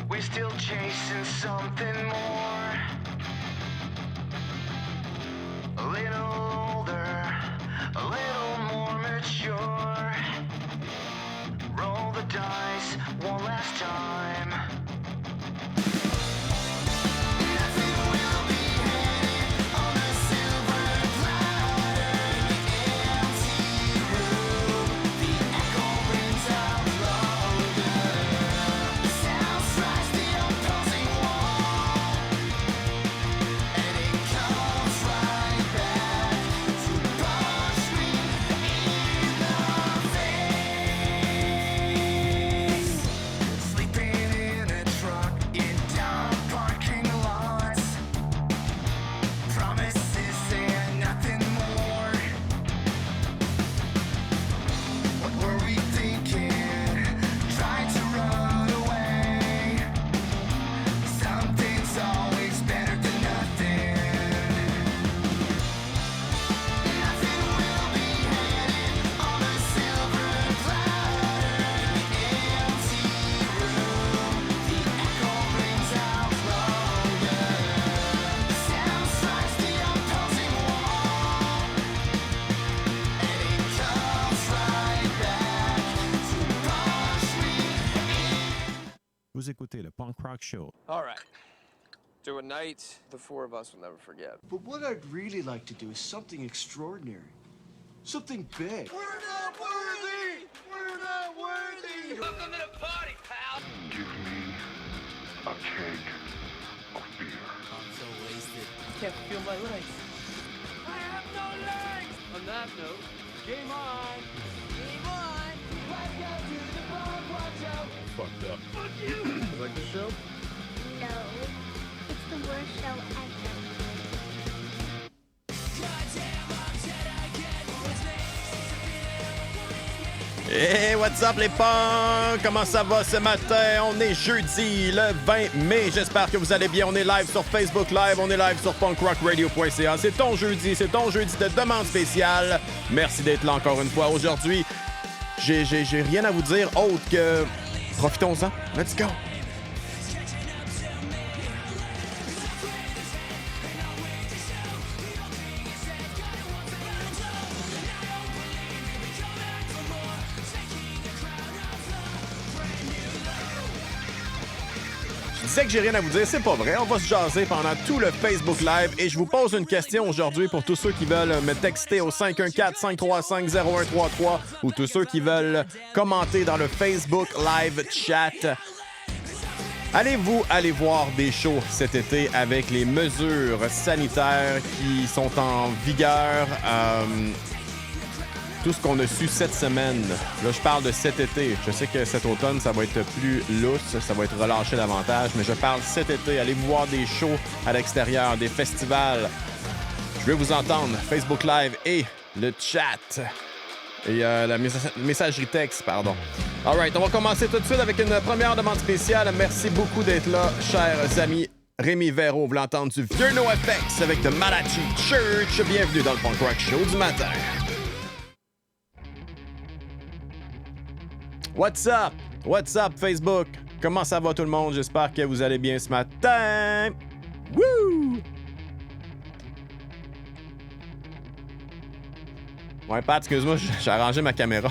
We're still chasing something more. A little older, a little more mature. Roll the dice one last time. Vous écoutez le Punk Rock Show. All right. Do a night the four of us will never forget. But what I'd really like to do is something extraordinary. Something big. We're not worthy! We're not worthy! Welcome to the party, pal! Give me a keg of beer. I'm so wasted. Can't feel my legs. I have no legs! On that note, game on! Game on! Welcome to the Punk Rock Show! Fucked up. Fuck you! You like the show? No, it's the worst show ever. Hey, what's up les punks? Comment ça va ce matin? On est jeudi, le 20 mai. J'espère que vous allez bien. On est live sur Facebook Live, on est live sur punkrockradio.ca. C'est ton jeudi de demande spéciale. Merci d'être là encore une fois. Aujourd'hui, j'ai rien à vous dire autre que profitons-en. Let's go! disais que j'ai rien à vous dire, c'est pas vrai. On va se jaser pendant tout le Facebook Live et je vous pose une question aujourd'hui pour tous ceux qui veulent me texter au 514-535-0133 ou tous ceux qui veulent commenter dans le Facebook Live chat. Allez-vous aller voir des shows cet été avec les mesures sanitaires qui sont en vigueur? Tout ce qu'on a su cette semaine. Là, je parle de cet été. Je sais que cet automne, ça va être plus lousse, ça va être relâché davantage, mais je parle cet été. Allez-vous voir des shows à l'extérieur, des festivals. Je vais vous entendre. Facebook Live et le chat. Et la messagerie texte, pardon. All right, on va commencer tout de suite avec une première demande spéciale. Merci beaucoup d'être là, chers amis. Rémi Véro, vous l'entendre du vieux NoFX avec The Malachi Church. Bienvenue dans le Punk Rock Show du matin. What's up? What's up, Facebook? Comment ça va tout le monde? J'espère que vous allez bien ce matin. Woo! Ouais, Pat, excuse-moi, j'ai arrangé ma caméra.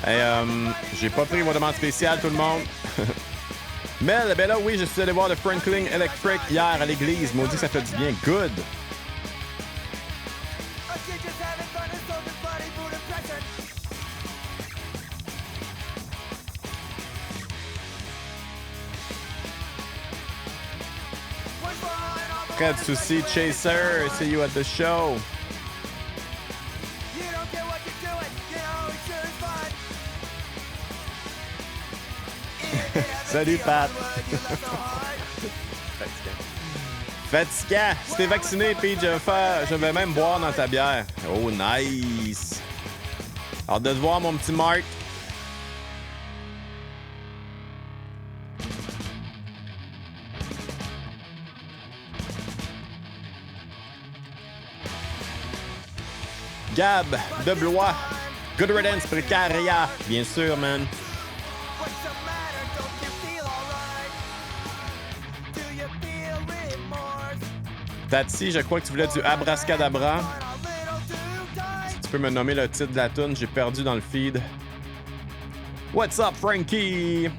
Hey, j'ai pas pris vos demandes spéciales, tout le monde. Mel, ben là, oui, je suis allé voir le Franklin Electric hier à l'église. Maudit, ça fait du bien. Good. Pas de soucis, Chaser. See you at the show. Salut, Pat. Fatigant. Si t'es vacciné, puis je vais même boire dans ta bière. Oh, nice. Hâte de te voir, mon petit Mark. Gab de Blois. Good riddance, Precaria. Bien sûr, man. Tati, je crois que tu voulais du Abracadabra. Si tu peux me nommer le titre de la tune, j'ai perdu dans le feed. What's up, Frankie?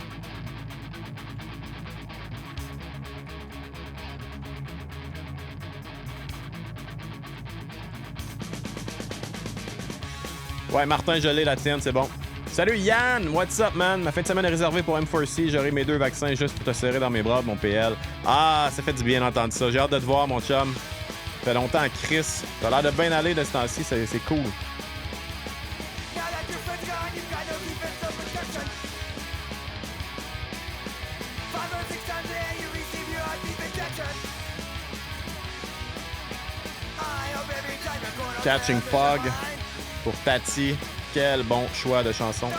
Ouais, Martin, je l'ai, la tienne, c'est bon. Salut Yann, what's up man? Ma fin de semaine est réservée pour M4C. J'aurai mes 2 vaccins juste pour te serrer dans mes bras, mon PL. Ah, ça fait du bien d'entendre ça. J'ai hâte de te voir, mon chum. Ça fait longtemps, Chris. T'as l'air de bien aller de ce temps-ci, c'est cool. Catching Fog pour Tati. Quel bon choix de chanson.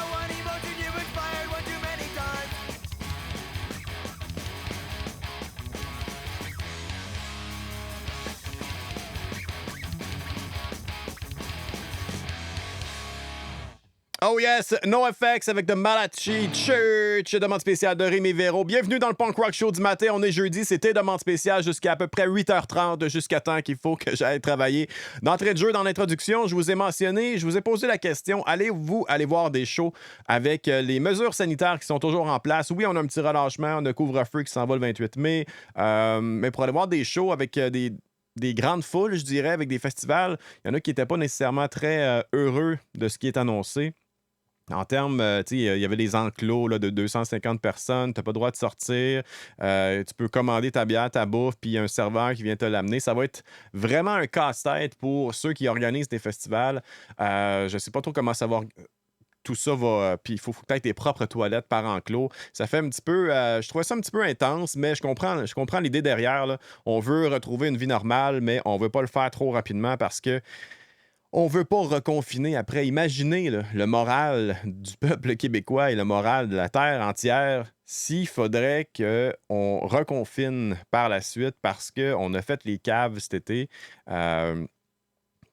Oh yes, NoFX avec The Malachi Church, demande spéciale de Rémi Véro. Bienvenue dans le Punk Rock Show du matin. On est jeudi, c'était demande spéciale jusqu'à à peu près 8h30, jusqu'à temps qu'il faut que j'aille travailler. D'entrée de jeu, dans l'introduction, je vous ai mentionné, je vous ai posé la question, allez-vous aller voir des shows avec les mesures sanitaires qui sont toujours en place? Oui, on a un petit relâchement, on a couvre-feu qui s'en va le 28 mai, mais pour aller voir des shows avec des grandes foules, je dirais, avec des festivals, il y en a qui n'étaient pas nécessairement très heureux de ce qui est annoncé. En termes, tu sais, il y avait des enclos là, de 250 personnes, tu n'as pas le droit de sortir, tu peux commander ta bière, ta bouffe, puis il y a un serveur qui vient te l'amener. Ça va être vraiment un casse-tête pour ceux qui organisent des festivals. Je ne sais pas trop comment savoir. Tout ça va. Puis il faut peut-être tes propres toilettes par enclos. Ça fait un petit peu. Je trouvais ça un petit peu intense, mais je comprends l'idée derrière. Là. On veut retrouver une vie normale, mais on ne veut pas le faire trop rapidement parce que. On veut pas reconfiner après. Imaginez là, le moral du peuple québécois et le moral de la terre entière s'il faudrait qu'on reconfine par la suite parce qu'on a fait les caves cet été.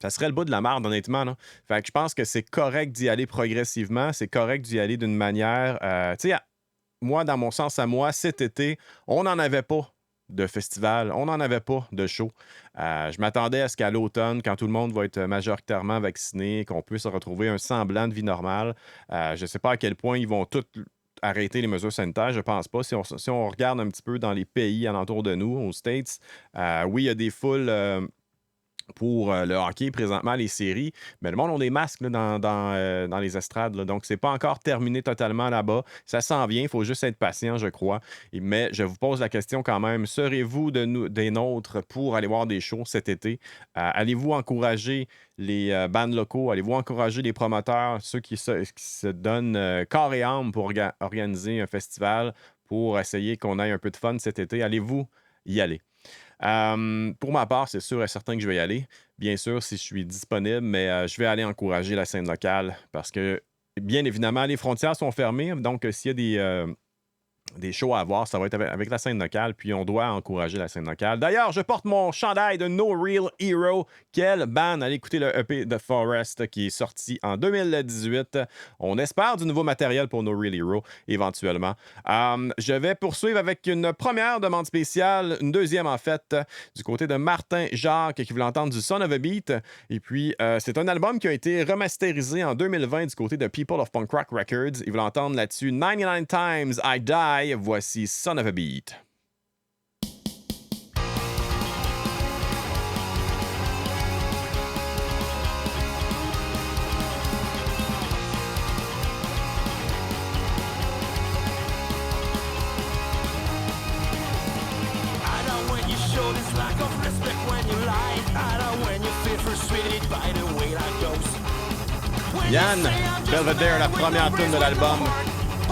ça serait le bout de la merde, honnêtement. Là. Fait que je pense que c'est correct d'y aller progressivement. C'est correct d'y aller d'une manière... tu sais, moi, dans mon sens à moi, cet été, on n'en avait pas de festival. On n'en avait pas de show. Je m'attendais à ce qu'à l'automne, quand tout le monde va être majoritairement vacciné, qu'on puisse retrouver un semblant de vie normale. Je ne sais pas à quel point ils vont tous arrêter les mesures sanitaires. Je pense pas. Si on regarde un petit peu dans les pays alentour de nous, aux States, oui, il y a des foules... pour le hockey, présentement, les séries. Mais le monde a des masques là, dans les estrades. Là. Donc, c'est pas encore terminé totalement là-bas. Ça s'en vient. Il faut juste être patient, je crois. Mais je vous pose la question quand même. Serez-vous des nôtres pour aller voir des shows cet été? Allez-vous encourager les bands locaux? Allez-vous encourager les promoteurs, ceux qui se donnent corps et âme pour organiser un festival, pour essayer qu'on ait un peu de fun cet été? Allez-vous y aller? Pour ma part, c'est sûr et certain que je vais y aller. Bien sûr, si je suis disponible, mais je vais aller encourager la scène locale parce que, bien évidemment, les frontières sont fermées. Donc, s'il y a des shows à avoir, ça va être avec la scène locale, puis on doit encourager la scène locale. D'ailleurs, je porte mon chandail de No Real Hero. Quelle band! Allez écouter le EP The Forest qui est sorti en 2018. On espère du nouveau matériel pour No Real Hero, éventuellement. Je vais poursuivre avec une première demande spéciale, une deuxième en fait, du côté de Martin Jacques qui voulait entendre du Son of a Beat. Et puis, c'est un album qui a été remasterisé en 2020 du côté de People of Punk Rock Records. Il voulait entendre là-dessus 99 Times I Die. Voici Son of a Beat. Yann, Belvedere, la première tune de l'album.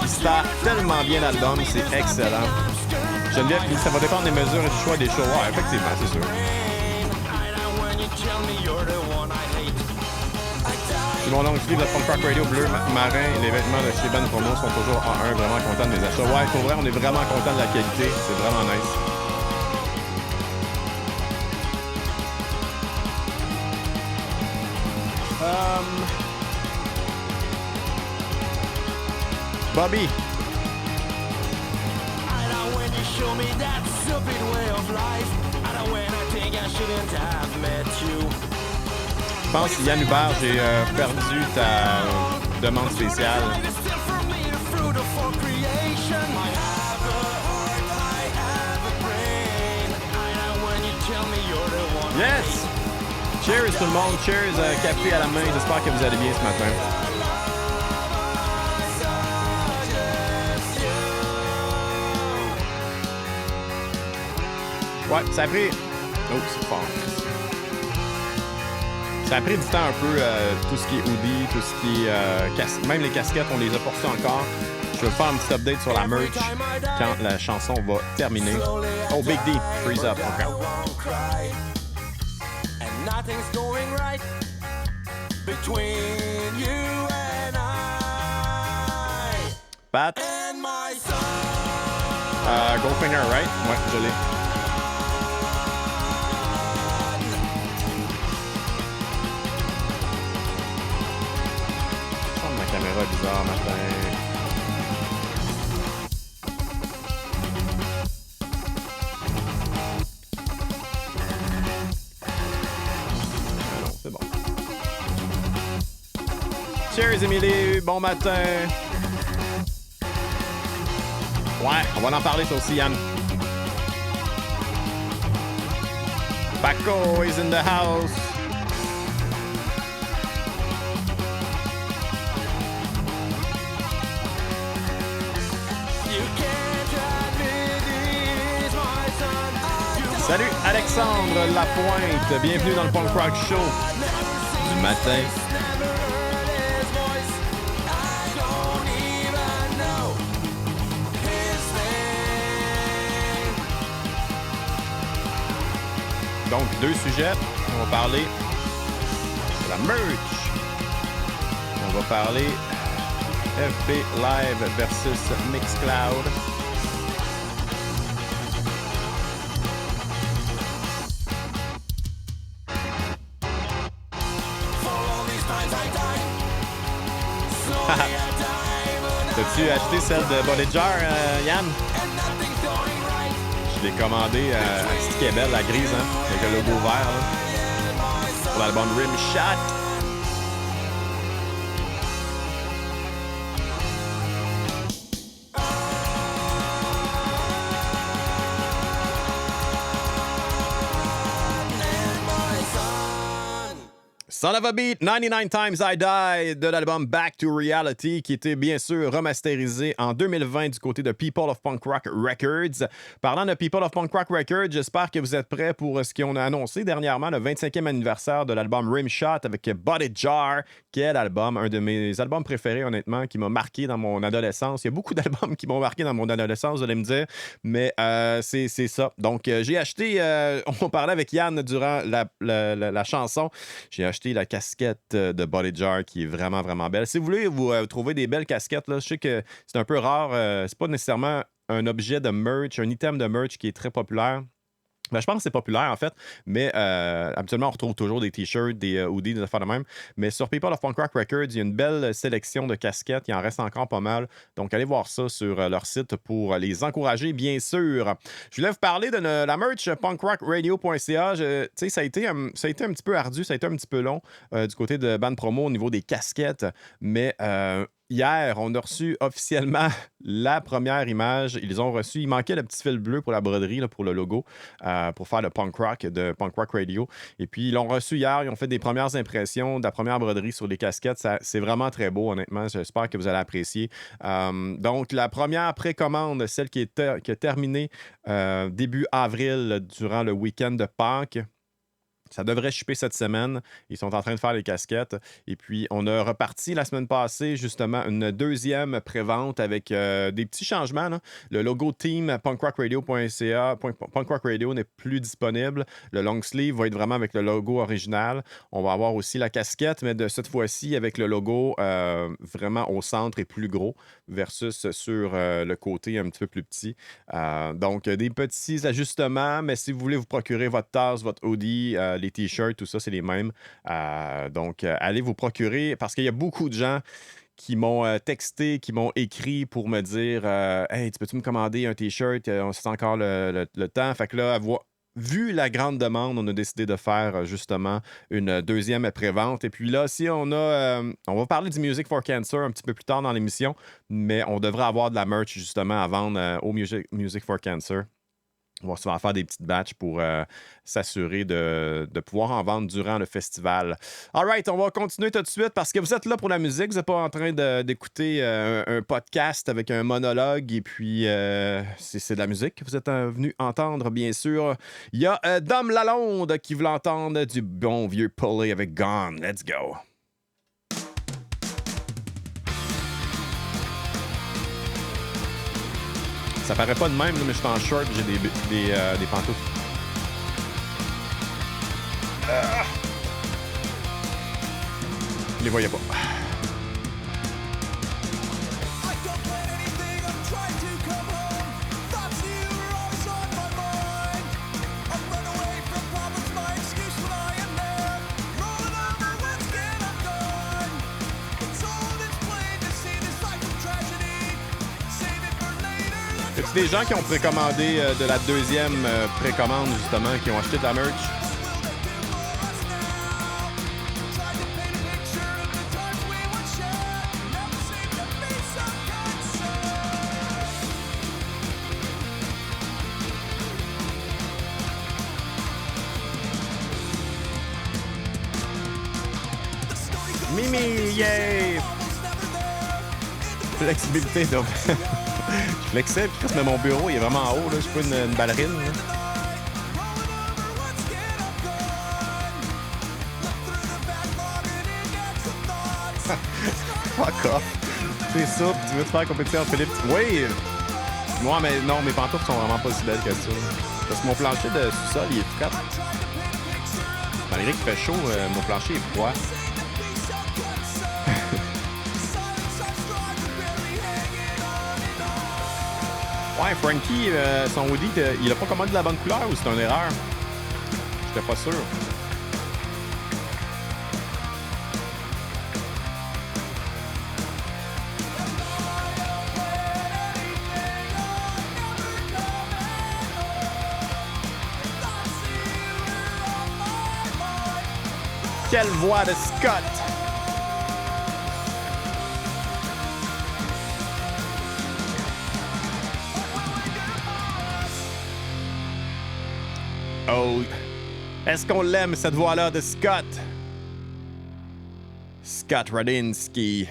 Il start tellement bien l'album, c'est excellent. Geneviève dit ça va dépendre des mesures et du choix des shows. Ouais, effectivement, c'est sûr. C'est mon oncle Steve de Punk Rock Radio Bleu Marin. Les vêtements de chez Ben Promo sont toujours en un. Vraiment content de mes achats. Ouais, pour vrai, on est vraiment content de la qualité. C'est vraiment nice. Bobby. Je pense, Yann Hubert, j'ai perdu ta demande spéciale. Yes! Cheers tout le monde, cheers, café à la main. J'espère que vous allez bien ce matin. Ouais, ça a pris... Oh, c'est fort. Ça a pris du temps un peu, tout ce qui est hoodie, tout ce qui est... même les casquettes, on les a portées encore. Je vais faire un petit update sur la merch quand la chanson va terminer. Oh, Big D, freeze up encore. Pat? Goldfinger, right? Ouais, je l'ai. Ma caméra est bizarre matin. Ah non, c'est bon. Cheers, Émilie. Bon matin. Ouais, on va en parler, ça aussi, Yann. Paco is in the house. Salut Alexandre Lapointe, bienvenue dans le Punk Rock Show du matin. Donc, deux sujets. On va parler de la merch. On va parler FB Live versus Mixcloud. T'as-tu acheté celle de Body Jar, Yann? Je l'ai commandé à Stick est belle, la grise, hein, avec le logo vert, là, pour l'album Rim Shot. Son of a Beat, 99 Times I Die de l'album Back to Reality qui était bien sûr remasterisé en 2020 du côté de People of Punk Rock Records. Parlant de People of Punk Rock Records, j'espère que vous êtes prêts pour ce qu'on a annoncé dernièrement, le 25e anniversaire de l'album Rim Shot avec Body Jar. Quel album, un de mes albums préférés honnêtement, qui m'a marqué dans mon adolescence. Il y a beaucoup d'albums qui m'ont marqué dans mon adolescence, vous allez me dire, mais c'est ça. Donc j'ai acheté, on parlait avec Yann durant la chanson, j'ai acheté la casquette de Body Jar qui est vraiment, vraiment belle. Si vous voulez vous trouver des belles casquettes, là, je sais que c'est un peu rare. C'est pas nécessairement un objet de merch, un item de merch qui est très populaire. Ben, je pense que c'est populaire, en fait, mais habituellement, on retrouve toujours des t-shirts, des hoodies, des affaires de même. Mais sur People of Punk Rock Records, il y a une belle sélection de casquettes. Il en reste encore pas mal. Donc, allez voir ça sur leur site pour les encourager, bien sûr. Je voulais vous parler de la merch punkrockradio.ca. Ça a été un petit peu ardu, ça a été un petit peu long du côté de Band Promo au niveau des casquettes, mais... hier, on a reçu officiellement la première image. Il manquait le petit fil bleu pour la broderie, là, pour le logo, pour faire le punk rock de Punk Rock Radio. Et puis, ils l'ont reçu hier. Ils ont fait des premières impressions de la première broderie sur les casquettes. C'est vraiment très beau, honnêtement. J'espère que vous allez apprécier. Donc, la première précommande, celle qui a terminé début avril durant le week-end de Pâques. Ça devrait shipper cette semaine. Ils sont en train de faire les casquettes. Et puis, on a reparti la semaine passée, justement, une deuxième prévente avec des petits changements, là. Le logo team punkrockradio.ca, Punk Rock Radio n'est plus disponible. Le long sleeve va être vraiment avec le logo original. On va avoir aussi la casquette, mais de cette fois-ci avec le logo vraiment au centre et plus gros versus sur le côté un petit peu plus petit. Donc, des petits ajustements, mais si vous voulez vous procurer votre tasse, votre hoodie, les t-shirts, tout ça, c'est les mêmes. Donc, allez vous procurer parce qu'il y a beaucoup de gens qui m'ont texté, qui m'ont écrit pour me dire Hey, tu peux-tu me commander un t-shirt? C'est encore le temps. Fait que là, vu la grande demande, on a décidé de faire justement une deuxième pré-vente. Et puis là, si on va parler du Music for Cancer un petit peu plus tard dans l'émission, mais on devrait avoir de la merch justement à vendre au Music for Cancer. On va souvent faire des petites batches pour s'assurer de pouvoir en vendre durant le festival. All right, on va continuer tout de suite parce que vous êtes là pour la musique. Vous n'êtes pas en train d'écouter un podcast avec un monologue et puis c'est de la musique que vous êtes venu entendre, bien sûr. Il y a Dom Lalonde qui veut l'entendre du bon vieux Pulley avec Gone. Let's go. Ça paraît pas de même, mais je suis en short, j'ai des pantoufles. Je les voyais pas. Y a des gens qui ont précommandé de la deuxième précommande, justement, qui ont acheté de la merch? Mimi, yay! Flexibilité, donc. Je flexais, puis mais mon bureau, il est vraiment en haut, là. Je suis pas une ballerine, là. Fuck off. C'est ça, puis tu veux te faire compétition en Philippe? Oui! Moi, mais non, mes pantoufles sont vraiment pas si belles que ça. Parce que mon plancher de sous-sol, il est tout cap. Malgré qu'il fait chaud, mon plancher est froid. Ouais, Frankie, son hoodie, il a pas commandé de la bonne couleur ou c'est une erreur? J'étais pas sûr. Quelle voix de Scott! Oh, est-ce qu'on l'aime, cette voix-là de Scott? Scott Radinsky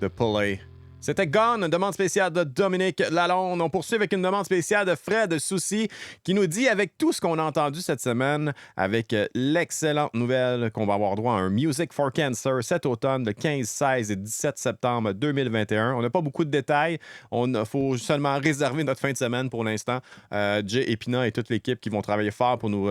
de Pulley. C'était Gone, une demande spéciale de Dominique Lalonde. On poursuit avec une demande spéciale de Fred Soucy qui nous dit, avec tout ce qu'on a entendu cette semaine, avec l'excellente nouvelle qu'on va avoir droit à un Music for Cancer cet automne, le 15, 16 et 17 septembre 2021. On n'a pas beaucoup de détails. Il faut seulement réserver notre fin de semaine pour l'instant. Jay Epina et toute l'équipe qui vont travailler fort pour nous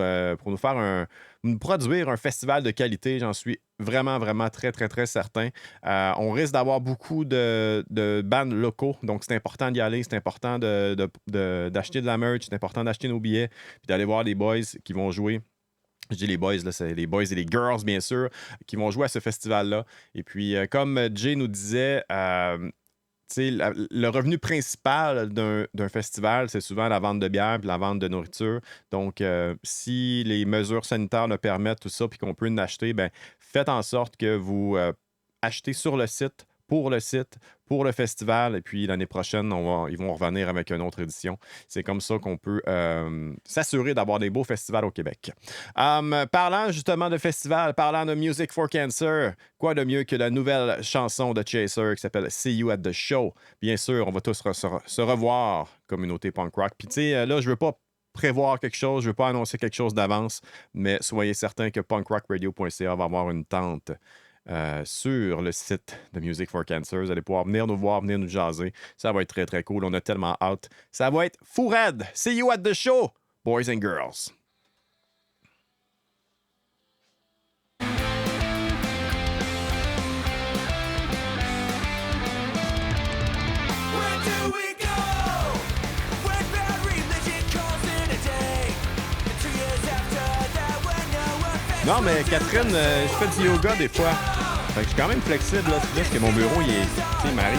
faire nous produire un festival de qualité, j'en suis vraiment, vraiment très, très, très certain. On risque d'avoir beaucoup de bands locaux, donc c'est important d'y aller, c'est important d'acheter de la merch, c'est important d'acheter nos billets, puis d'aller voir les boys qui vont jouer. Je dis les boys, là, c'est les boys et les girls, bien sûr, qui vont jouer à ce festival-là. Et puis, comme Jay nous disait, le revenu principal d'un festival, c'est souvent la vente de bière et la vente de nourriture. Donc, si les mesures sanitaires le permettent, tout ça, puis qu'on peut en acheter, ben, faites en sorte que vous achetez sur le site, pour le festival. Et puis, l'année prochaine, ils vont revenir avec une autre édition. C'est comme ça qu'on peut s'assurer d'avoir des beaux festivals au Québec. Parlant justement de festival, parlant de Music for Cancer, quoi de mieux que la nouvelle chanson de Chaser qui s'appelle See You at the Show. Bien sûr, on va tous se revoir, communauté punk rock. Puis, tu sais, là, je veux pas prévoir quelque chose, je veux pas annoncer quelque chose d'avance, mais soyez certains que punkrockradio.ca va avoir une tente sur le site de Music for Cancer. Vous allez pouvoir venir nous voir, venir nous jaser. Ça va être très, très cool. On a tellement hâte. Ça va être fou raide. See you at the show, boys and girls. Non, mais Catherine, je fais du yoga des fois. Fait que je suis quand même flexible, là. C'est juste que mon bureau, il m'arrive.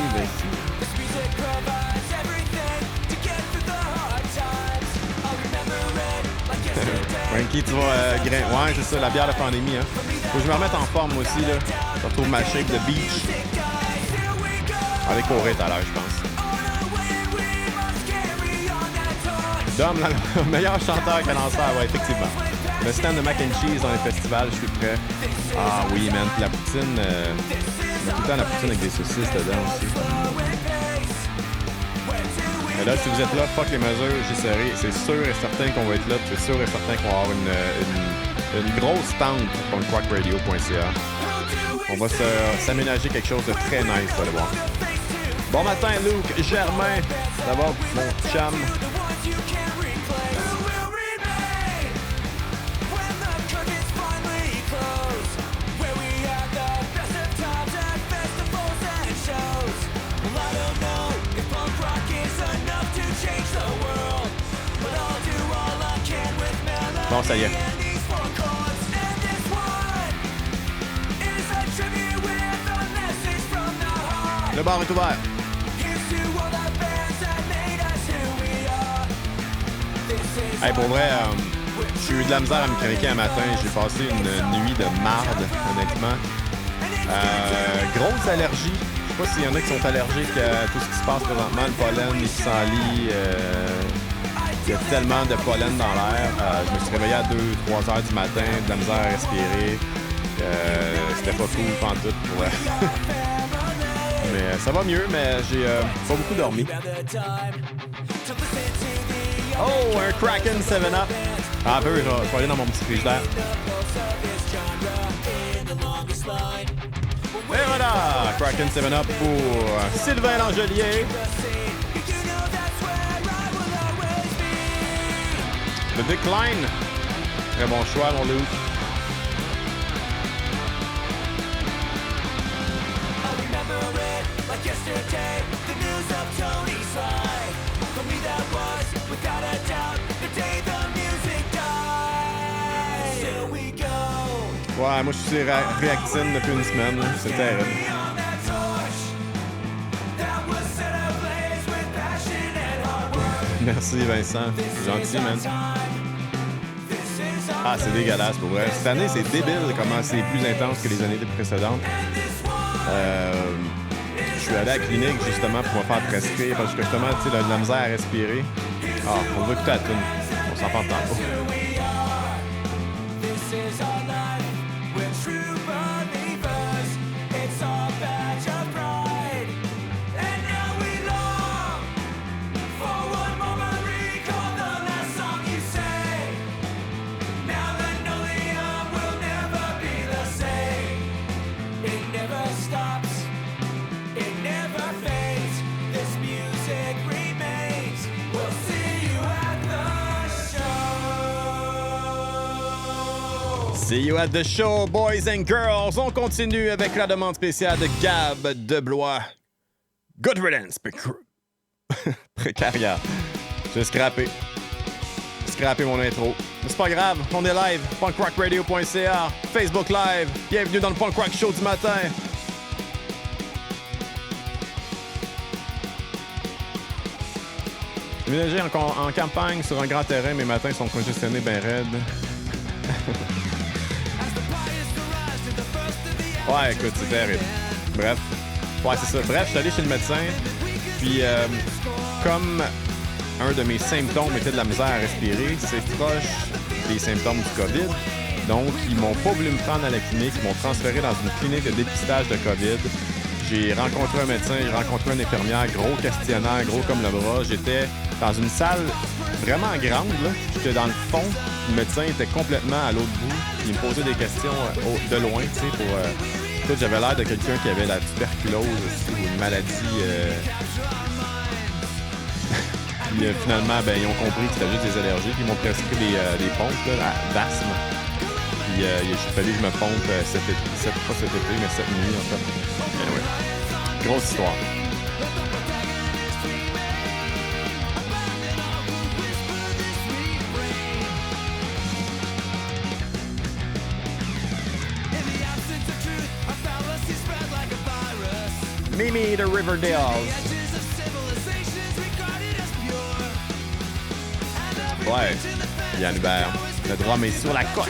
Frankie, tu vas Ouais, c'est ça, la bière de pandémie, hein. Faut que je me remette en forme aussi, là. Je retrouve ma shape de beach. Avec courir tout à l'heure, je pense. Dom, le meilleur chanteur que lanceur, ouais, effectivement. Le stand de mac and cheese dans les festivals, je suis prêt. Ah oui, man. Puis la poutine, on a tout le temps la poutine avec des saucisses dedans aussi. Et là, si vous êtes là, fuck les mesures, j'y serai. C'est sûr et certain qu'on va être là. C'est sûr et certain qu'on va avoir une grosse tente pour punkrockradio.ca. On va s'aménager quelque chose de très nice, vous allez voir. Bon matin, Luc Germain. Ça va, mon chum? Bon, ça y est. Le bar est ouvert. Hey, pour vrai, j'ai eu de la misère à me craquer un matin. J'ai passé une nuit de marde, honnêtement. Grosse allergie. Je sais pas s'il y en a qui sont allergiques à tout ce qui se passe présentement. Le pollen, les pissenlits. Il y a tellement de pollen dans l'air. Je me suis réveillé à 2-3 heures du matin, de la misère à respirer. C'était pas cool pantoute pour mais ça va mieux, mais j'ai pas beaucoup dormi. Oh, un Kraken 7-Up. Ah, un peu, je vais aller dans mon petit frigidaire. Et voilà, Kraken 7-Up pour Sylvain Langelier. The Decline. Très bon choix, mon Luke. Ouais, moi je suis réactine depuis une semaine. Là. C'est terrible. Merci Vincent. C'est gentil, man. Ah, c'est dégueulasse pour vrai. Cette année, c'est débile comment c'est plus intense que les années précédentes. Je suis allé à la clinique justement pour me faire prescrire parce que justement, tu sais, de la misère à respirer. Ah, on va écouter la tune. On s'en parle tantôt. See you at the show, boys and girls. On continue avec la demande spéciale de Gab de Blois. Good riddance, Précaria. J'ai scrappé mon intro. Mais c'est pas grave, on est live. punkrockradio.ca, Facebook Live. Bienvenue dans le Punk Rock Show du matin. Je suis ménagé en campagne sur un grand terrain. Mes matins sont congestionnés ben raides. Ouais, écoute, c'est terrible. Bref. Ouais, c'est ça. Bref, je suis allé chez le médecin. Puis, comme un de mes symptômes était de la misère à respirer, c'est proche des symptômes du COVID. Donc, ils m'ont pas voulu me prendre à la clinique. Ils m'ont transféré dans une clinique de dépistage de COVID. J'ai rencontré un médecin, j'ai rencontré une infirmière, gros questionnaire, gros comme le bras. J'étais dans une salle vraiment grande, là. J'étais dans le fond. Le médecin était complètement à l'autre bout. Il me posait des questions de loin, tu sais, pour... Écoute, j'avais l'air de quelqu'un qui avait la tuberculose aussi, ou une maladie... Puis finalement, ben, ils ont compris que c'était juste des allergies. Puis ils m'ont prescrit des pompes là, d'asthme. Puis il fallait que je me pompe pas cet été, mais cette nuit, en fait. Anyway. Grosse histoire. Mimi de Riverdale. Ouais, Yann Hubert. Le drum est sur la coche.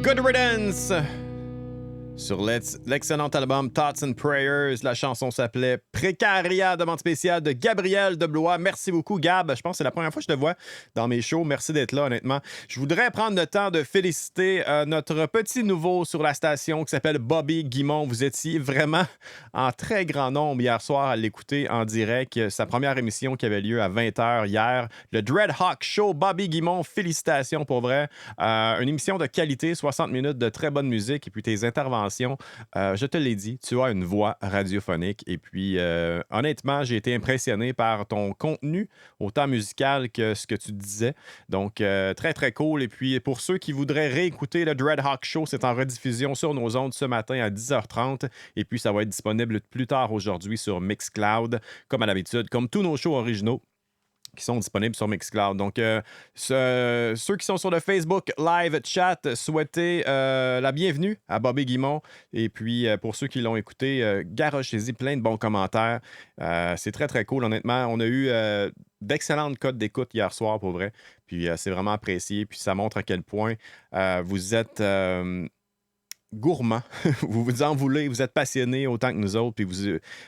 Good riddance! Sur l'excellent album Thoughts and Prayers, la chanson s'appelait Précaria, demande spéciale de Gabriel de Blois. Merci beaucoup, Gab. Je pense que c'est la première fois que je te vois dans mes shows. Merci d'être là, honnêtement. Je voudrais prendre le temps de féliciter notre petit nouveau sur la station qui s'appelle Bobby Guimont. Vous étiez vraiment en très grand nombre hier soir à l'écouter en direct. Sa première émission qui avait lieu à 20h hier. Le Dreadhawk Show. Bobby Guimont, félicitations pour vrai. Une émission de qualité, 60 minutes de très bonne musique et puis tes interventions. Je te l'ai dit, tu as une voix radiophonique et puis honnêtement, j'ai été impressionné par ton contenu, autant musical que ce que tu disais. Donc, très, très cool. Et puis, pour ceux qui voudraient réécouter le Dreadhawk Show, c'est en rediffusion sur nos ondes ce matin à 10h30. Et puis, ça va être disponible plus tard aujourd'hui sur Mixcloud, comme à l'habitude, comme tous nos shows originaux qui sont disponibles sur Mixcloud. Donc, ceux qui sont sur le Facebook Live Chat, souhaitez la bienvenue à Bobby Guimont. Et puis, pour ceux qui l'ont écouté, garochez-y plein de bons commentaires. C'est très, très cool, honnêtement. On a eu d'excellentes cotes d'écoute hier soir, pour vrai. Puis, c'est vraiment apprécié. Puis, ça montre à quel point vous êtes... gourmand, vous en voulez, vous êtes passionné autant que nous autres, puis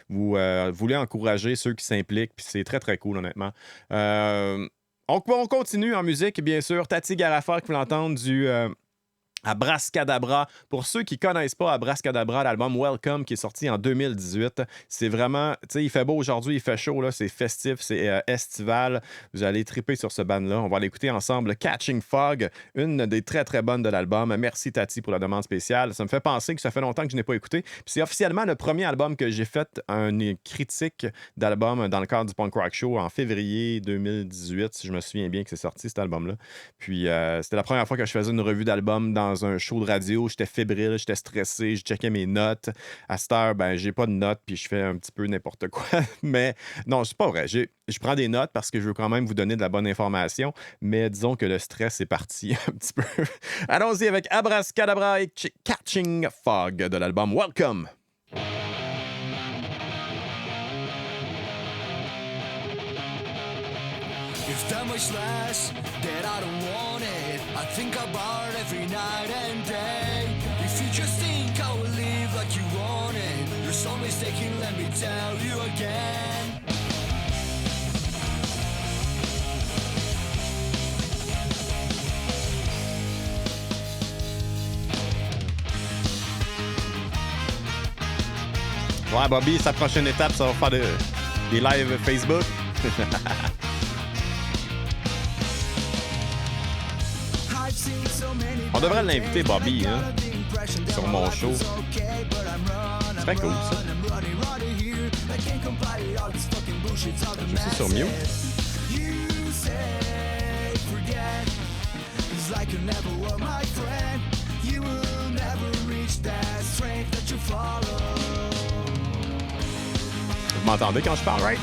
vous voulez encourager ceux qui s'impliquent, puis c'est très, très cool, honnêtement. On continue en musique, bien sûr. Tati Garafar, que vous l'entendre Abracadabra. Pour ceux qui ne connaissent pas Abracadabra, l'album Welcome qui est sorti en 2018, c'est vraiment, tu sais, il fait beau aujourd'hui, il fait chaud, là, c'est festif, c'est estival. Vous allez triper sur ce band-là. On va l'écouter ensemble. Catching Fog, une des très, très bonnes de l'album. Merci Tati pour la demande spéciale. Ça me fait penser que ça fait longtemps que je n'ai pas écouté. Puis c'est officiellement le premier album que j'ai fait, une critique d'album dans le cadre du Punk Rock Show en février 2018, si je me souviens bien que c'est sorti cet album-là. Puis c'était la première fois que je faisais une revue d'album dans un show de radio. J'étais fébrile, j'étais stressé, je checkais mes notes. À cette heure, ben, j'ai pas de notes, puis je fais un petit peu n'importe quoi. Mais non, c'est pas vrai. Je prends des notes parce que je veux quand même vous donner de la bonne information, mais disons que le stress est parti un petit peu. Allons-y avec Abracadabra et Catching Fog de l'album Welcome. It's that much less that I don't want it. I think about it every night and day. If you just think I will live like you want it, you're so mistaken, let me tell you again. Ouais, Bobby, sa prochaine étape, ça va faire des lives Facebook. On devrait l'inviter, Bobby, hein, sur mon show. C'est très cool, ça. Je suis sur Mute. Vous m'entendez quand je parle, right?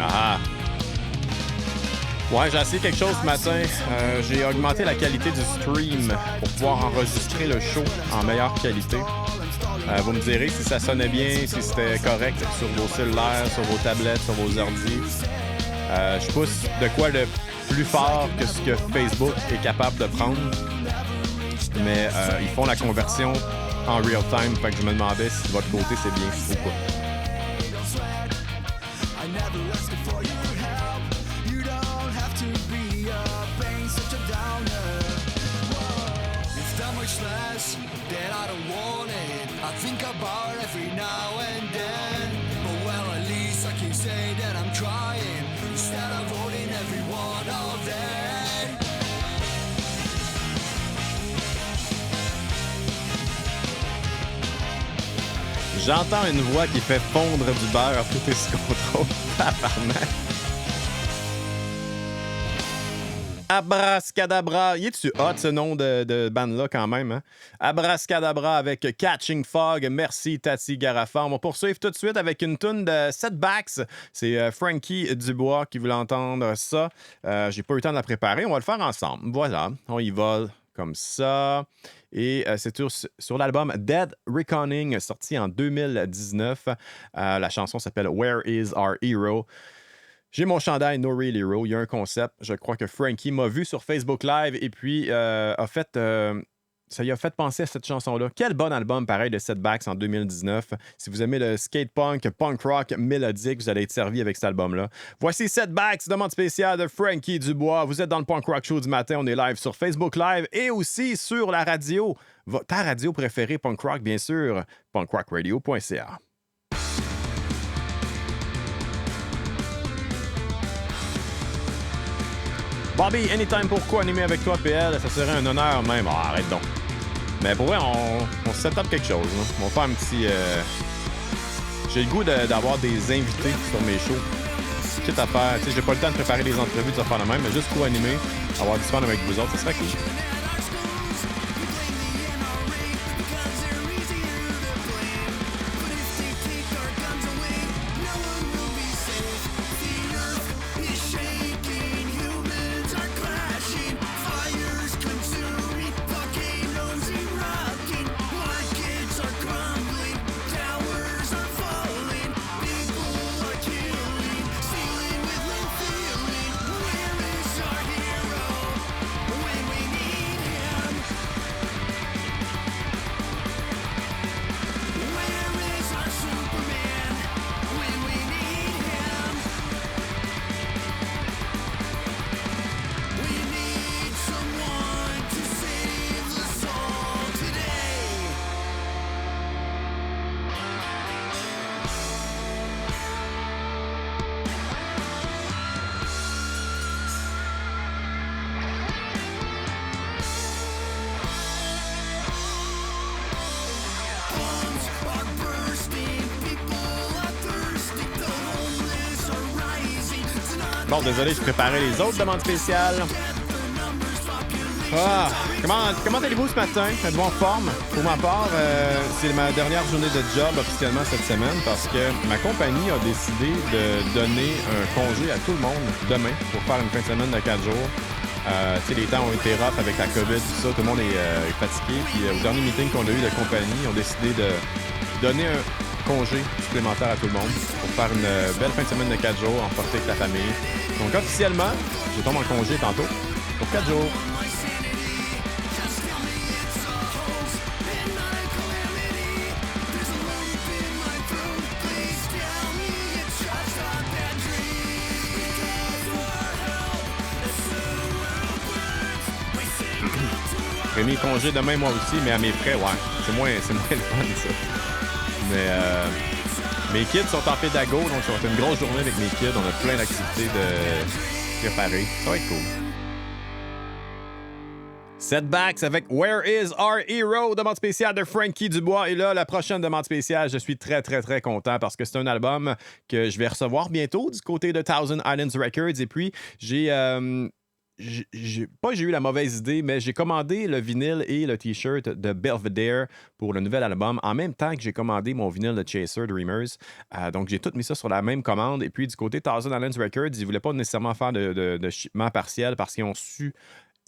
Ah! Ouais, j'ai essayé quelque chose ce matin. J'ai augmenté la qualité du stream pour pouvoir enregistrer le show en meilleure qualité. Vous me direz si ça sonnait bien, si c'était correct sur vos cellulaires, sur vos tablettes, sur vos ordi. Je pousse de quoi de plus fort que ce que Facebook est capable de prendre. Mais ils font la conversion en real time. Fait que je me demandais si de votre côté c'est bien ou pas. J'entends une voix qui fait fondre du beurre, tout est sous contrôle. Tabarnak. Abracadabra. Il est-tu hot, ce nom de band-là, quand même? Hein? Abracadabra avec Catching Fog. Merci, Tati Garafa. On va poursuivre tout de suite avec une toune de Setbacks. C'est Frankie Dubois qui voulait entendre ça. J'ai pas eu le temps de la préparer. On va le faire ensemble. Voilà. On y va comme ça. Et c'est sur l'album Dead Reckoning, sorti en 2019. La chanson s'appelle Where is Our Hero? J'ai mon chandail No Real Hero. Il y a un concept. Je crois que Frankie m'a vu sur Facebook Live et puis ça lui a fait penser à cette chanson-là. Quel bon album, pareil, de Setbacks en 2019. Si vous aimez le skate punk, punk rock mélodique, vous allez être servi avec cet album-là. Voici Setbacks, demande spéciale de Frankie Dubois. Vous êtes dans le Punk Rock Show du matin. On est live sur Facebook Live et aussi sur la radio. Ta radio préférée, punk rock, bien sûr, punkrockradio.ca. Bobby, anytime pour co-animer avec toi, PL, ça serait un honneur même. Oh, arrête donc. Mais pour vrai, on se set up quelque chose. Là. On va faire un petit... J'ai le goût d'avoir des invités sur mes shows. Quitte à faire... Tu sais, j'ai pas le temps de préparer des entrevues, de faire la même, mais juste co-animer, avoir du fun avec vous autres, ça serait cool. When we need Bon, désolé, je préparais les autres demandes spéciales. Ah, comment allez-vous ce matin? Êtes-vous en forme? Pour ma part, c'est ma dernière journée de job officiellement cette semaine parce que ma compagnie a décidé de donner un congé à tout le monde demain pour faire une fin de semaine de 4 jours. Tu sais, les temps ont été rough avec la COVID, tout ça, tout le monde est fatigué. Puis au dernier meeting qu'on a eu de compagnie, ils ont décidé de donner un congé supplémentaire à tout le monde pour faire une belle fin de semaine de 4 jours en portée avec la famille. Donc officiellement, je tombe en congé tantôt pour 4 jours. J'ai mis congé demain moi aussi, mais à mes frais, ouais. C'est moins le fun, ça. Mais mes kids sont en pédago, donc ça va être une grosse journée avec mes kids. On a plein d'activités de préparer. Ça va être cool. Setbacks avec Where is our hero? Demande spéciale de Frankie Dubois. Et là, la prochaine demande spéciale, je suis très, très, très content parce que c'est un album que je vais recevoir bientôt du côté de Thousand Islands Records. Et puis, j'ai eu la mauvaise idée, mais j'ai commandé le vinyle et le T-shirt de Belvedere pour le nouvel album en même temps que j'ai commandé mon vinyle de Chaser Dreamers. Donc, j'ai tout mis ça sur la même commande. Et puis, du côté Thousand Islands Records, ils ne voulaient pas nécessairement faire de shipment partiel parce qu'ils ont su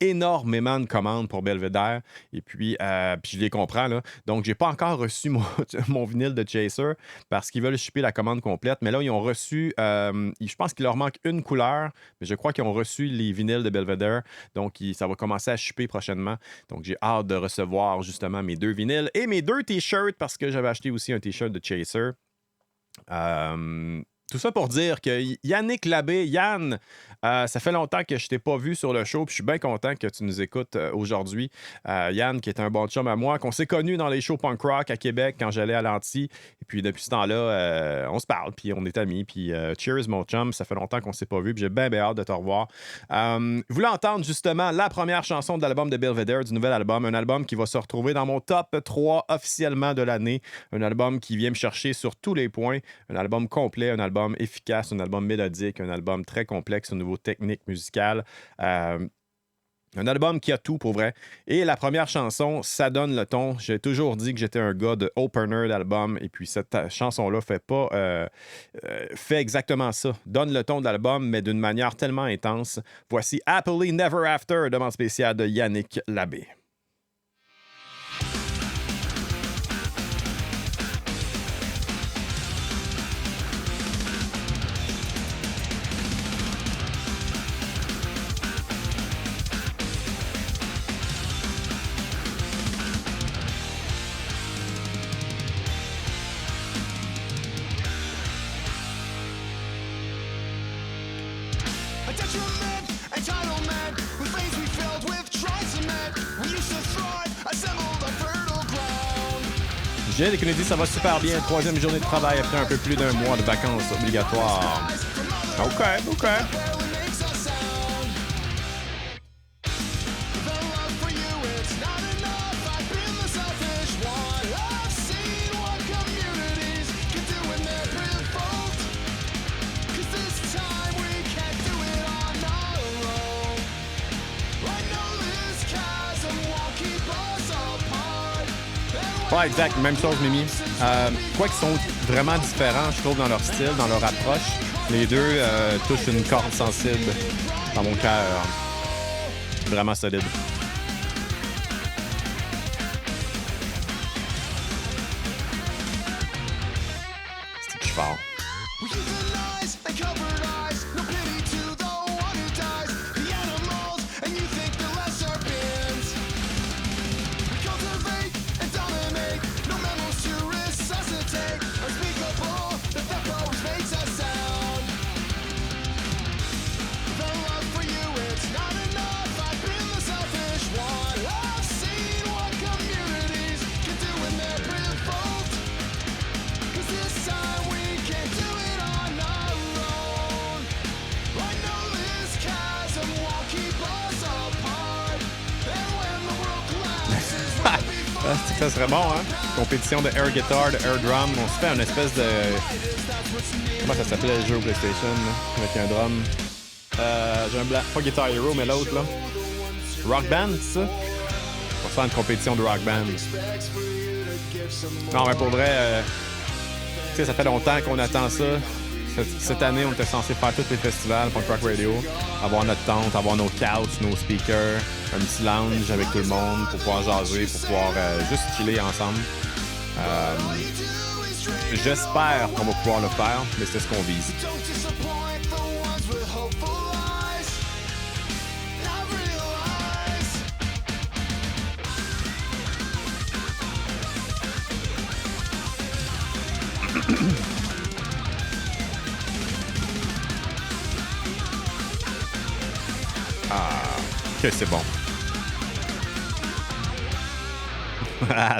énormément de commandes pour Belvedere. Et puis je les comprends, là. Donc, j'ai pas encore reçu mon vinyle de Chaser parce qu'ils veulent shipper la commande complète. Mais là, ils ont reçu... je pense qu'il leur manque une couleur, mais je crois qu'ils ont reçu les vinyles de Belvedere. Donc, ça va commencer à shipper prochainement. Donc, j'ai hâte de recevoir justement mes 2 vinyles et mes 2 T-shirts parce que j'avais acheté aussi un T-shirt de Chaser. Tout ça pour dire que Yannick Labbé, Yann, ça fait longtemps que je t'ai pas vu sur le show, puis je suis bien content que tu nous écoutes aujourd'hui. Yann, qui est un bon chum à moi, qu'on s'est connu dans les shows punk rock à Québec quand j'allais à l'Anti. Et puis depuis ce temps-là, on se parle, puis on est amis. Puis cheers, mon chum, ça fait longtemps qu'on s'est pas vu, puis j'ai bien hâte de te revoir. Vous voulez entendre justement la première chanson de l'album de Belvedere, du nouvel album, un album qui va se retrouver dans mon top 3 officiellement de l'année, un album qui vient me chercher sur tous les points, un album complet, un album efficace, un album mélodique, un album très complexe au niveau technique musical. Un album qui a tout pour vrai. Et la première chanson, ça donne le ton. J'ai toujours dit que j'étais un gars de opener d'album. Et puis cette chanson-là fait exactement ça. Donne le ton de l'album, mais d'une manière tellement intense. Voici Happily Never After, demande spéciale de Yannick Labbé. J'ai qui nous dit ça va super bien. 3e journée de travail après un peu plus d'un mois de vacances obligatoires. OK. Ouais, exact. Même chose, Mimi. Quoi qu'ils sont vraiment différents, je trouve, dans leur style, dans leur approche. Les deux touchent une corde sensible dans mon cœur. Vraiment solide. C'est que je suis fort. Ça serait bon, hein? Compétition de air guitar, de air drum. On se fait une espèce de... Comment ça s'appelait le jeu au PlayStation, là? Avec un drum. J'ai un blanc. Pas Guitar Hero, mais l'autre, là. Rock Band, c'est ça? On va faire une compétition de Rock Band. Non, mais pour vrai, tu sais, ça fait longtemps qu'on attend ça. Cette année, on était censé faire tous les festivals Punk Rock Radio, avoir notre tente, avoir nos couches, nos speakers, un petit lounge avec tout le monde pour pouvoir jaser, pour pouvoir juste chiller ensemble. J'espère qu'on va pouvoir le faire, mais c'est ce qu'on vise. Que c'est bon.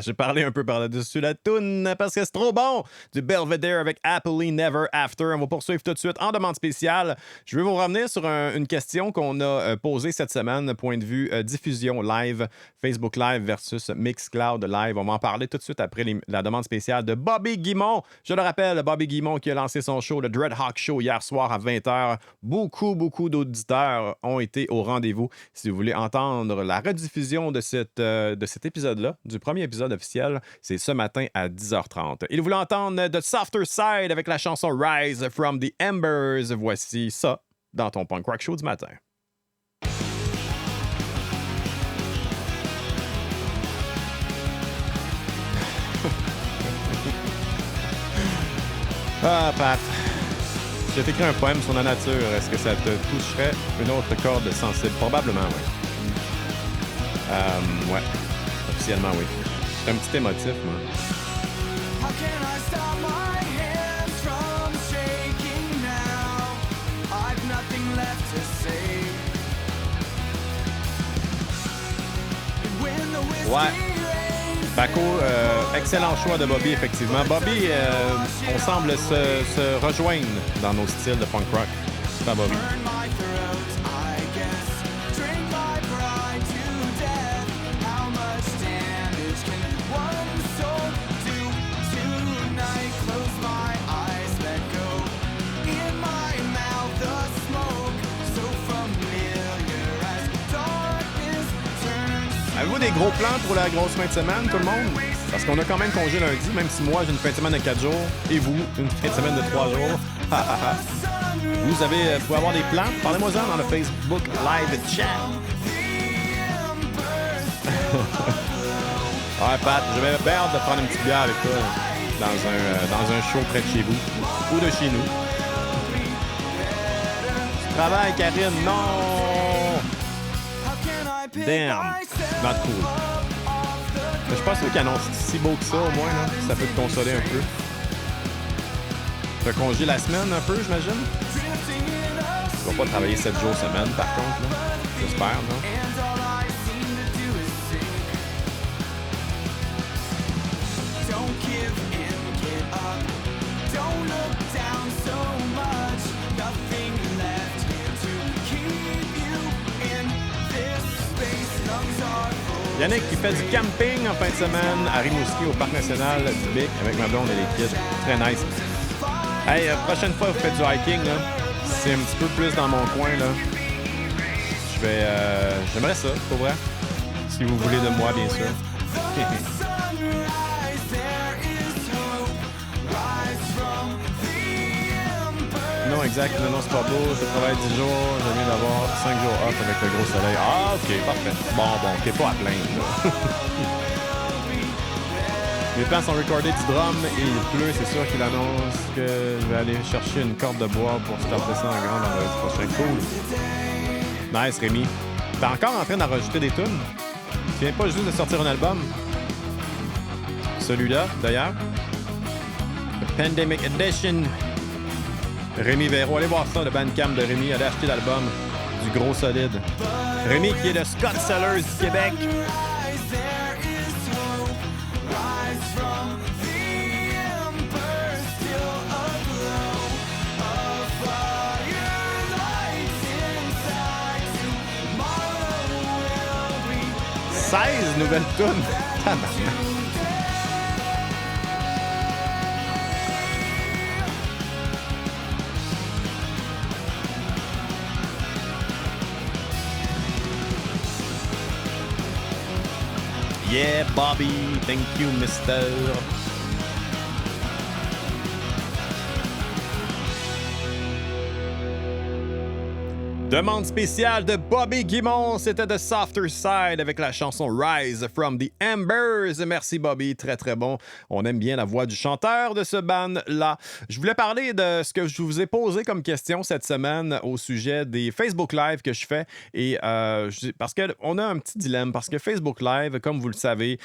J'ai parlé un peu par-dessus la toune parce que c'est trop bon. Du Belvedere avec Happily Never After. On va poursuivre tout de suite en demande spéciale. Je vais vous revenir sur une question qu'on a posée cette semaine, point de vue diffusion live, Facebook Live versus Mixcloud Live. On va en parler tout de suite après la demande spéciale de Bobby Guimont. Je le rappelle, Bobby Guimont qui a lancé son show, le Dreadhawk Show, hier soir à 20h. Beaucoup d'auditeurs ont été au rendez-vous. Si vous voulez entendre la rediffusion de cet épisode-là, du premier épisode officiel, c'est ce matin à 10h30. Il voulait entendre The Softer Side avec la chanson Rise from the Embers. Voici ça dans ton Punk Rock Show du matin. Ah, Pat, j'ai écrit un poème sur la nature. Est-ce que ça te toucherait une autre corde sensible? Probablement, oui. Ouais. Officiellement, oui. Je suis un petit émotif, moi. Ouais. Paco, excellent choix de Bobby, effectivement. Bobby, on semble se rejoindre dans nos styles de punk rock. C'est pas Bobby. Avez-vous des gros plans pour la grosse fin de semaine, tout le monde? Parce qu'on a quand même congé lundi, même si moi, j'ai une fin de semaine de 4 jours, et vous, une fin de semaine de 3 jours. Vous pouvez avoir des plans? Parlez-moi-en dans le Facebook Live Chat. Ouais, Pat, j'avais bien hâte de prendre une petite bière avec toi dans un show près de chez vous, ou de chez nous. Tu travailles, Karine? Non! Damn! Not cool. Mais je suis pas sûr qu'il annonce si beau que ça, au moins. Là. Ça peut te consoler un peu. Tu as congé la semaine un peu, j'imagine? Tu vas pas travailler 7 jours semaine, par contre. Là. J'espère, non? Yannick qui fait du camping en fin de semaine à Rimouski au Parc national du Bic avec ma blonde et les kids. Très nice. Hey, prochaine fois, vous faites du hiking, là. C'est un petit peu plus dans mon coin, là. J'aimerais ça, pour vrai. Si vous voulez de moi, bien sûr. Non, exact. Non, c'est pas beau. Je travaille 10 jours. Je viens d'avoir 5 jours off avec le gros soleil. Ah, OK, parfait. Bon, t'es pas à plaindre, là. Mes plans sont recordés du drum et il pleut. C'est sûr qu'il annonce que je vais aller chercher une corde de bois pour starter ça en grand vendredi prochain. Cool. Nice, Rémi. T'es encore en train d'enregistrer des tunes? Tu viens pas juste de sortir un album? Celui-là, d'ailleurs. The Pandemic Edition. Rémi Véro, allez voir ça, le Bandcamp de Rémi. Allez acheter l'album du gros solide. Rémi qui est le Scott Sellers du Québec. « 16 nouvelles tunes. Yeah, Bobby. Thank you, mister. Demande spéciale de Bobby Guimond, c'était The Softer Side avec la chanson Rise from the Embers. Merci Bobby, très très bon. On aime bien la voix du chanteur de ce band-là. Je voulais parler de ce que je vous ai posé comme question cette semaine au sujet des Facebook Live que je fais. Et parce qu'on a un petit dilemme, parce que Facebook Live, comme vous le savez,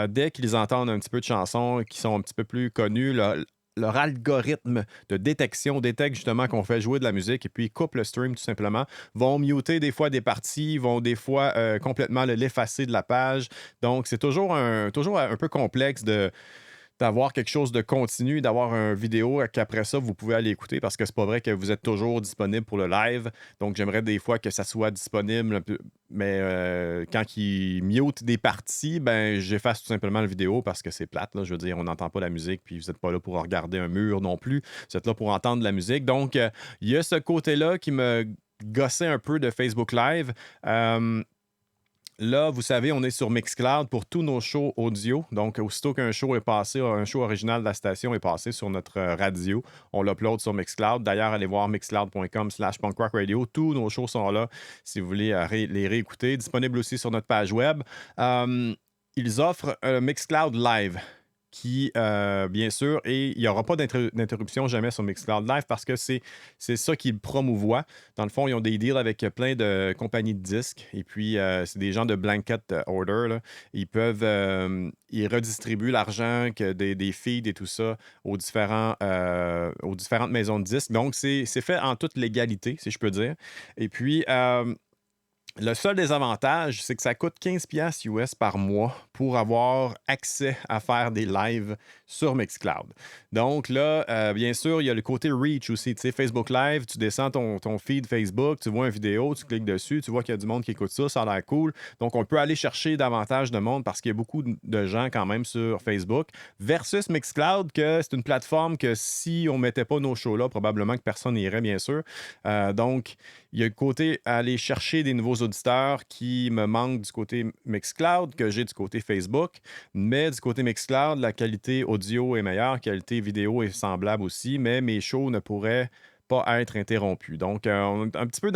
dès qu'ils entendent un petit peu de chansons qui sont un petit peu plus connues, là, leur algorithme de détection détecte justement qu'on fait jouer de la musique et puis coupe le stream tout simplement, vont muter des fois des parties, vont des fois complètement l'effacer de la page. Donc, c'est toujours un peu complexe d'avoir quelque chose de continu, d'avoir une vidéo qu'après ça, vous pouvez aller écouter parce que c'est pas vrai que vous êtes toujours disponible pour le live. Donc, j'aimerais des fois que ça soit disponible, mais quand ils mutent des parties, ben j'efface tout simplement la vidéo parce que c'est plate. Là. Je veux dire, on n'entend pas la musique puis vous n'êtes pas là pour regarder un mur non plus. Vous êtes là pour entendre la musique. Donc, il y a ce côté-là qui me gossait un peu de Facebook Live. Là, vous savez, on est sur Mixcloud pour tous nos shows audio. Donc, aussitôt qu'un show est passé, un show original de la station est passé sur notre radio, on l'upload sur Mixcloud. D'ailleurs, allez voir mixcloud.com/punkrockradio. Tous nos shows sont là si vous voulez les réécouter. Disponible aussi sur notre page web. Ils offrent un Mixcloud Live qui, bien sûr, et il n'y aura pas d'interruption jamais sur Mixcloud Live parce que c'est ça qu'ils promouvoient. Dans le fond, ils ont des deals avec plein de compagnies de disques et puis c'est des gens de blanket order. Là. Ils redistribuent l'argent des feeds et tout ça aux différentes maisons de disques. Donc, c'est fait en toute légalité, si je peux dire. Et puis, le seul désavantage, c'est que ça coûte 15$ US par mois pour avoir accès à faire des lives sur Mixcloud. Donc là, bien sûr, il y a le côté reach aussi. Tu sais, Facebook Live, tu descends ton feed Facebook, tu vois une vidéo, tu cliques dessus, tu vois qu'il y a du monde qui écoute ça, ça a l'air cool. Donc, on peut aller chercher davantage de monde parce qu'il y a beaucoup de gens quand même sur Facebook. Versus Mixcloud, que c'est une plateforme que si on ne mettait pas nos shows là, probablement que personne n'irait, bien sûr. Donc, il y a le côté aller chercher des nouveaux auditeurs qui me manquent du côté Mixcloud, que j'ai du côté Facebook. Mais du côté Mixcloud, la qualité audio est meilleure, la qualité vidéo est semblable aussi, mais mes shows ne pourraient pas être interrompus. Donc, on est un petit peu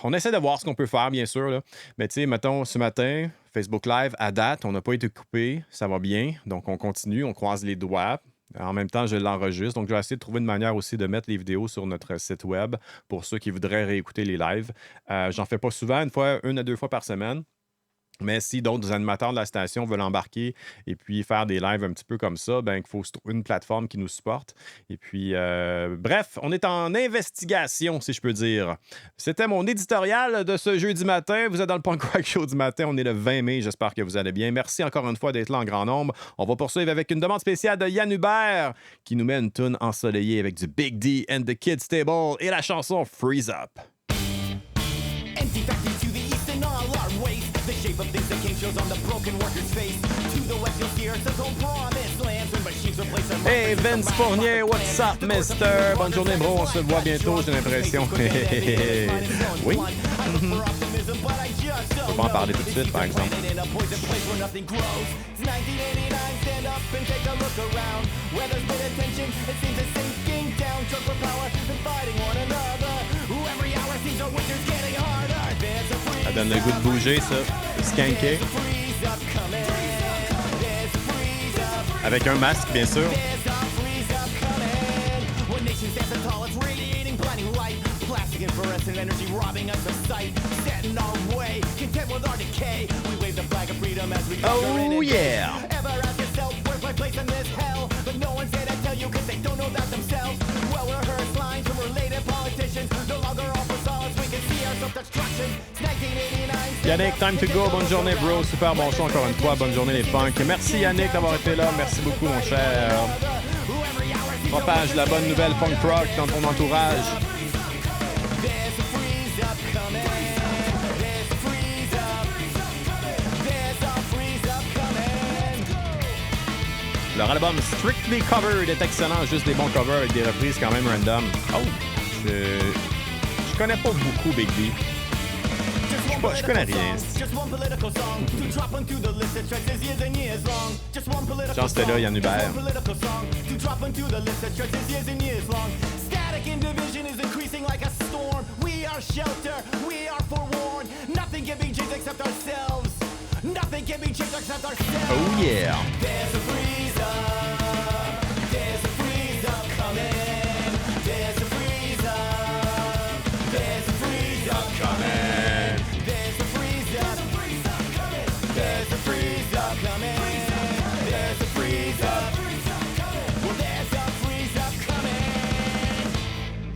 on essaie de voir ce qu'on peut faire, bien sûr. Là. Mais tu sais, mettons, ce matin, Facebook Live, à date, on n'a pas été coupé, ça va bien. Donc, on continue, on croise les doigts. En même temps, je l'enregistre. Donc, je vais essayer de trouver une manière aussi de mettre les vidéos sur notre site web pour ceux qui voudraient réécouter les lives. J'en fais pas souvent, une à deux fois par semaine. Mais si d'autres animateurs de la station veulent embarquer et puis faire des lives un petit peu comme ça, ben il faut trouver une plateforme qui nous supporte. Et puis, bref, on est en investigation, si je peux dire. C'était mon éditorial de ce jeudi matin. Vous êtes dans le Punk Rock Show du matin. On est le 20 mai. J'espère que vous allez bien. Merci encore une fois d'être là en grand nombre. On va poursuivre avec une demande spéciale de Yann Hubert qui nous met une toune ensoleillée avec du Big D and the Kids Table et la chanson Freeze Up. The shape of things that came shows on the broken worker's face. To the west you'll see her circle promised lands when machines replace them. Hey Vince Fournier, what's up, mister? Bonne journée, bro. On se voit bientôt, j'ai l'impression. Oui. On va en parler tout de suite, par exemple. Ça donne le goût de bouger, ça. De skanker. Avec un masque, bien sûr. Oh yeah! Yannick, time to go. Bonne journée, bro. Super bon show encore une fois. Bonne journée, les punks. Merci, Yannick, d'avoir été là. Merci beaucoup, mon cher. Propage la bonne nouvelle punk rock dans ton entourage. Leur album Strictly Covered est excellent. Juste des bons covers avec des reprises quand même random. Oh! Je connais pas beaucoup Big D. Je sais pas, je connais rien. Chance c'était là, Yann Hubert. Static in division is increasing like a storm. We are shelter, we are forewarned. Nothing can be changed except ourselves. Nothing can be changed except ourselves. Oh yeah! There's a freeze up. There's a freeze up coming. There's a freeze up. There's a freeze up coming. There's a freeze up. There's a freeze up coming. There's a freeze up. Well, there's a freeze up coming.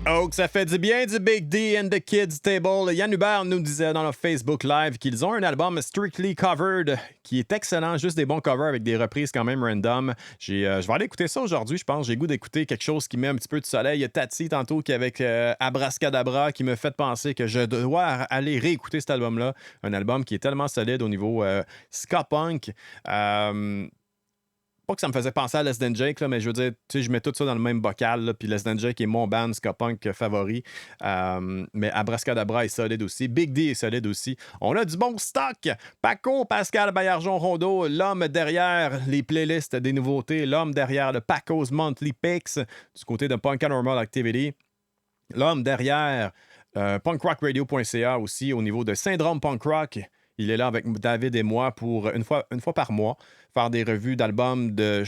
Oh, que ça fait du bien du Big D and the Kids Table. Yann Hubert nous disait dans leur Facebook Live qu'ils ont un album Strictly Covered qui est excellent, juste des bons covers avec des reprises quand même random. Je vais aller écouter ça aujourd'hui, je pense. J'ai goût d'écouter quelque chose qui met un petit peu de soleil. Il y a Tati tantôt qui avec Abracadabra qui me fait penser que je dois aller réécouter cet album-là. Un album qui est tellement solide au niveau ska punk. Pas que ça me faisait penser à Less Than Jake, là, mais je veux dire, tu sais, je mets tout ça dans le même bocal, là, puis Less Than Jake est mon band ska punk favori. Mais Abracadabra est solide aussi. Big D est solide aussi. On a du bon stock. Paco, Pascal Baillargeon-Rondeau, l'homme derrière les playlists des nouveautés, l'homme derrière le Paco's Monthly Picks du côté de Punk Normal Activity, l'homme derrière punkrock.radio.ca aussi au niveau de Syndrome Punk Rock. Il est là avec David et moi pour une fois par mois faire des revues d'albums, de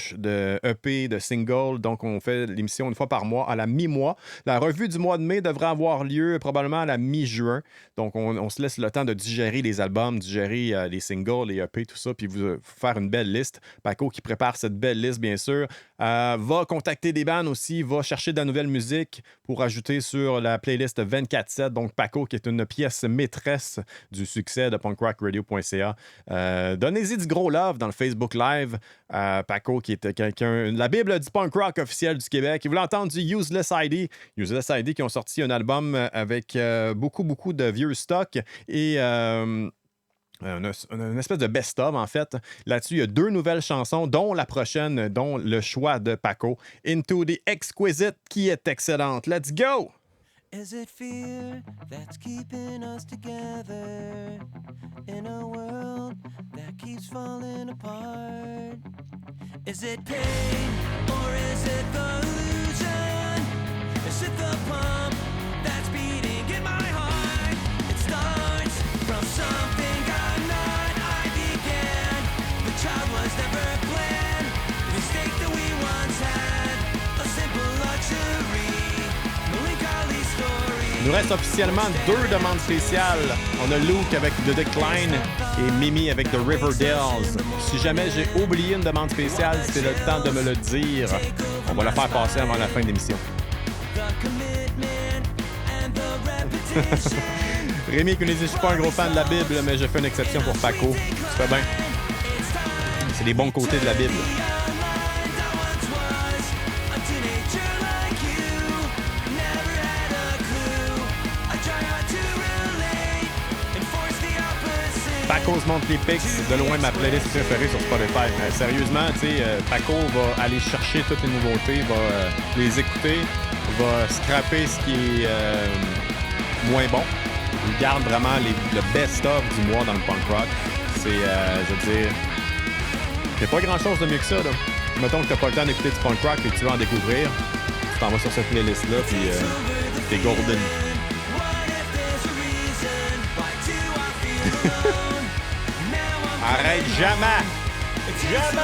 EP, de singles. Donc, on fait l'émission une fois par mois, à la mi-mois. La revue du mois de mai devrait avoir lieu probablement à la mi-juin. Donc, on se laisse le temps de digérer les albums, digérer les singles, les EP, tout ça, puis vous faire une belle liste. Paco qui prépare cette belle liste, bien sûr, va contacter des bands aussi, va chercher de la nouvelle musique pour ajouter sur la playlist 24/7. Donc, Paco qui est une pièce maîtresse du succès de punkrockradio.ca. Donnez-y du gros love dans le Facebook Live. Paco qui est quelqu'un, la Bible du punk rock officiel du Québec. Vous voulez entendre du Useless ID. Useless ID qui ont sorti un album avec beaucoup de vieux stocks et une espèce de best-of, en fait. Là-dessus, il y a 2 nouvelles chansons, dont la prochaine, dont le choix de Paco, Into the Exquisite, qui est excellente. Let's go! Is it fear that's keeping us together in a world that keeps falling apart? Is it pain or is it the illusion? Is it the pump that's beating in my heart? It starts from something I'm not. I began. The child was never planned. The mistake that we once had. A simple luxury. Il nous reste officiellement 2 demandes spéciales. On a Luke avec The Decline et Mimi avec The Riverdales. Si jamais j'ai oublié une demande spéciale, c'est le temps de me le dire. On va la faire passer avant la fin de l'émission. Rémi qui nous dit « Je suis pas un gros fan de la Bible, mais je fais une exception pour Paco. » Tu fais bien. C'est les bons côtés de la Bible. Paco's Monthly Picks, de loin ma playlist préférée sur Spotify. Sérieusement, tu sais, Paco va aller chercher toutes les nouveautés, va les écouter, va scraper ce qui est moins bon. Il garde vraiment le best-of du mois dans le punk rock. C'est, je veux dire, c'est pas grand-chose de mieux que ça, là. Mettons que t'as pas le temps d'écouter du punk rock et que tu veux en découvrir, tu t'en vas sur cette playlist-là, puis t'es golden. Arrête jamais! Jamais!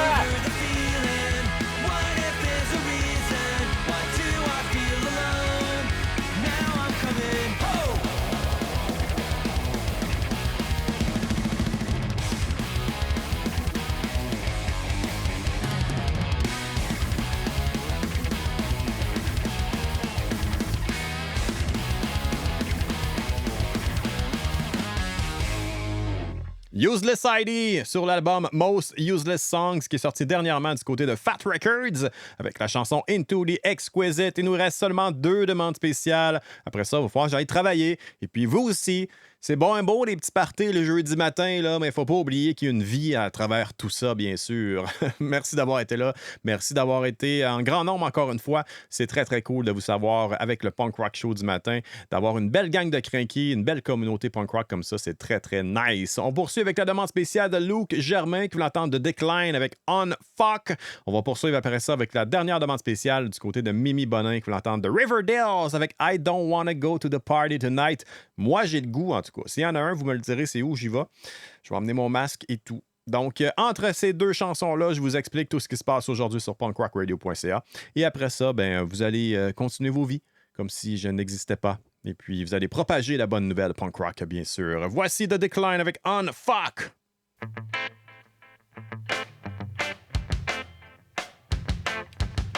Useless ID sur l'album Most Useless Songs qui est sorti dernièrement du côté de Fat Records avec la chanson Into the Exquisite. Il nous reste seulement 2 demandes spéciales. Après ça, il va falloir que j'aille travailler. Et puis vous aussi, C'est bon et beau, les petits parties le jeudi matin, là, mais il ne faut pas oublier qu'il y a une vie à travers tout ça, bien sûr. Merci d'avoir été là. Merci d'avoir été en grand nombre encore une fois. C'est très, très cool de vous savoir avec le Punk Rock Show du matin, d'avoir une belle gang de crinqués, une belle communauté punk rock comme ça. C'est très, très nice. On poursuit avec la demande spéciale de Luke Germain qui voulait entendre The Decline avec On Fuck. On va poursuivre après ça avec la dernière demande spéciale du côté de Mimi Bonin qui voulait entendre The Riverdales avec I Don't Wanna Go to the Party Tonight. Moi, j'ai le goût, en tout cas. S'il y en a un, vous me le direz, c'est où j'y vais. Je vais emmener mon masque et tout. Donc, entre ces deux chansons-là, je vous explique tout ce qui se passe aujourd'hui sur punkrockradio.ca. Et après ça, ben, vous allez continuer vos vies comme si je n'existais pas. Et puis, vous allez propager la bonne nouvelle punk rock, bien sûr. Voici The Decline avec On Fuck.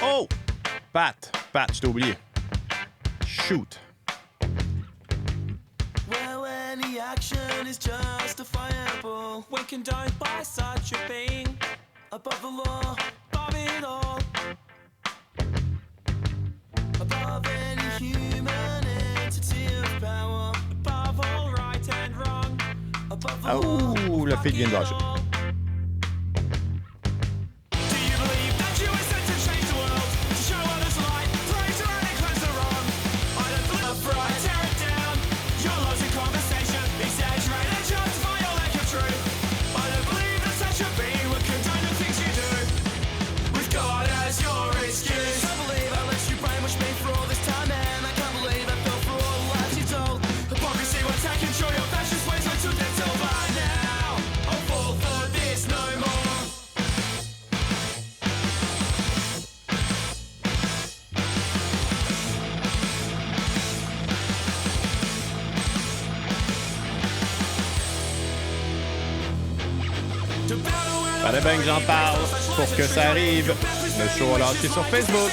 Oh! Pat, je t'ai oublié. Shoot. Well, any action is justifiable when condoned by such a being above the law, above it all, above any human entity of power, above all right and wrong, above the law. Oh, la fille vient de lâcher. Do you believe that you were sent to change the world, to show others light, praise the right and cleanse the wrong? I don't believe right, tear it down. Your laws in conversation, exaggerate and justify your lack of truth. I don't believe that such a being would condone the things you do, with God as your excuse. I believe I let you brainwash me for all this time, and I can't believe I fell for all the lies you told. Hypocrisy will take control, your fascist ways I took them till by now. I'll fall for this no more. Fallait bien que j'en parle pour que ça arrive. Le show a lâché sur Facebook.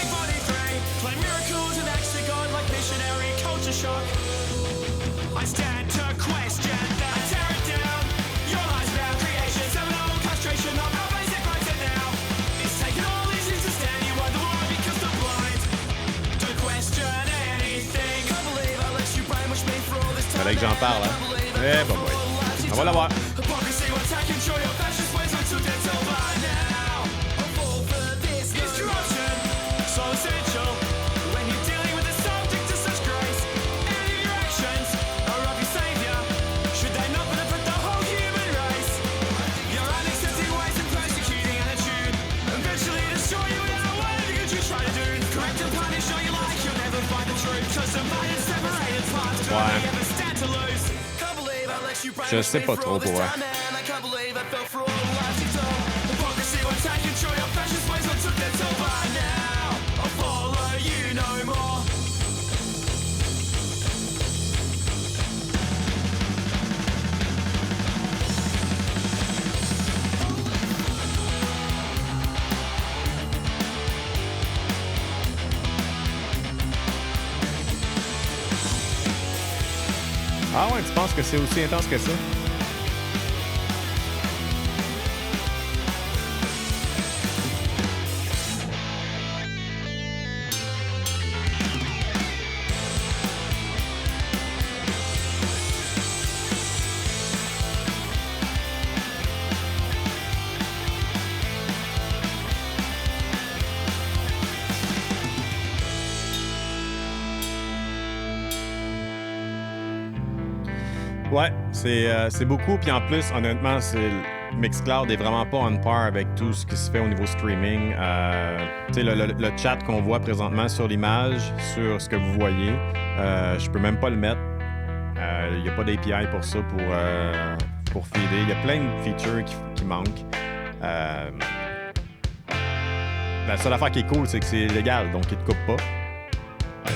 Fallait que j'en parle, hein? Eh, bon, ouais. On va l'avoir. Ouais. Je sais pas trop pour vrai. Ah ouais, tu penses que c'est aussi intense que ça? Ouais, c'est beaucoup. Puis en plus, honnêtement, Mixcloud est vraiment pas on par avec tout ce qui se fait au niveau streaming. Tu sais, le chat qu'on voit présentement sur l'image, sur ce que vous voyez, je peux même pas le mettre. Il n'y a pas d'API pour ça, pour feeder. Il y a plein de features qui manquent. La seule affaire qui est cool, c'est que c'est légal, donc il te coupe pas.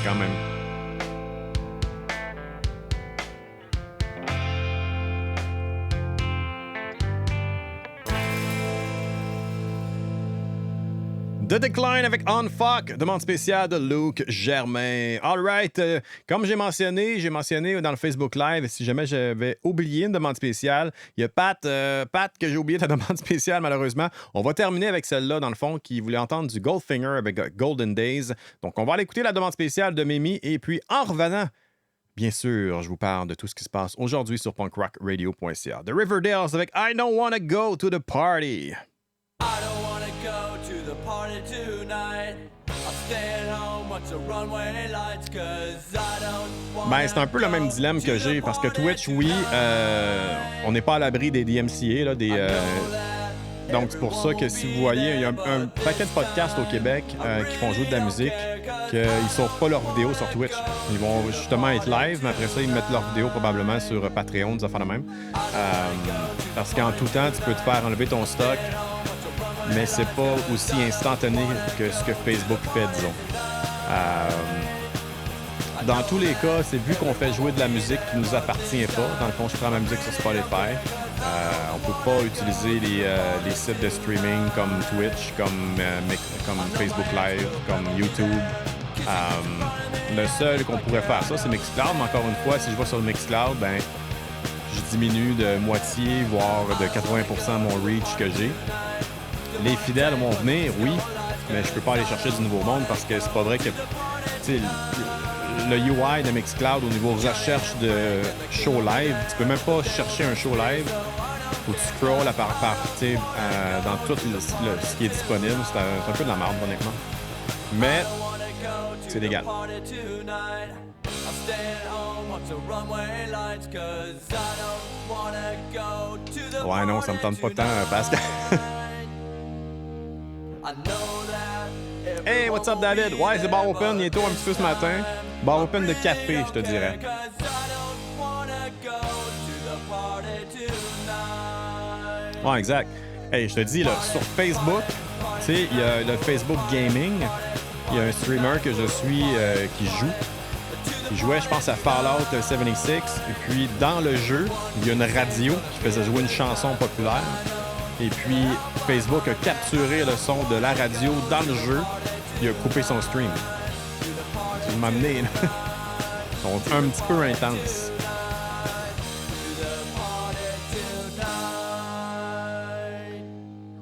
Quand même. The Decline avec On Fuck, demande spéciale de Luke Germain. All right, comme j'ai mentionné dans le Facebook Live, si jamais j'avais oublié une demande spéciale, il y a Pat que j'ai oublié ta demande spéciale malheureusement. On va terminer avec celle-là, dans le fond, qui voulait entendre du Goldfinger avec Golden Days. Donc, on va aller écouter la demande spéciale de Mimi et puis en revenant, bien sûr, je vous parle de tout ce qui se passe aujourd'hui sur punkrockradio.ca. The Riverdales avec I Don't Wanna Go to the Party. I don't wanna go to the party tonight. I'll stay at home, watch the runway lights, 'cause I don't wanna. Ben, c'est un peu le même dilemme que j'ai parce que Twitch, oui, on n'est pas à l'abri des DMCA, là, donc c'est pour ça que si vous voyez, il y a un paquet de podcasts au Québec qui font jouer de la musique, qu'ils ne sauvent pas leurs vidéos sur Twitch. Ils vont justement être live, mais après ça, ils mettent leurs vidéos probablement sur Patreon, des affaires de même. Parce qu'en tout temps, tu peux te faire enlever ton stock, mais c'est pas aussi instantané que ce que Facebook fait, disons. Dans tous les cas, c'est vu qu'on fait jouer de la musique qui nous appartient pas. Dans le fond, je prends ma musique sur Spotify. On peut pas utiliser les sites de streaming comme Twitch, comme Facebook Live, comme YouTube. Le seul qu'on pourrait faire ça, c'est Mixcloud. Mais encore une fois, si je vais sur le Mixcloud, ben, je diminue de moitié, voire de 80% mon reach que j'ai. Les fidèles vont venir, oui, mais je peux pas aller chercher du nouveau monde parce que c'est pas vrai que, tu sais, le UI de Mixcloud au niveau recherche de show live, tu peux même pas chercher un show live. Faut que tu scrolls dans tout ce qui est disponible. C'est un peu de la merde, honnêtement. Mais c'est légal. Ouais, non, ça me tente pas tant, Pascal. Hey, what's up, David? Ouais, c'est bar open, il est tôt un petit peu ce matin. Bar open de café, je te dirais. Ouais, exact. Hey, je te dis, là, sur Facebook, tu sais, il y a le Facebook Gaming. Il y a un streamer que je suis qui jouait, je pense, à Fallout 76. Et puis, dans le jeu, il y a une radio qui faisait jouer une chanson populaire. Et puis, Facebook a capturé le son de la radio dans le jeu. Il a coupé son stream. Tu m'as amené, là. Ils sont un petit peu intenses.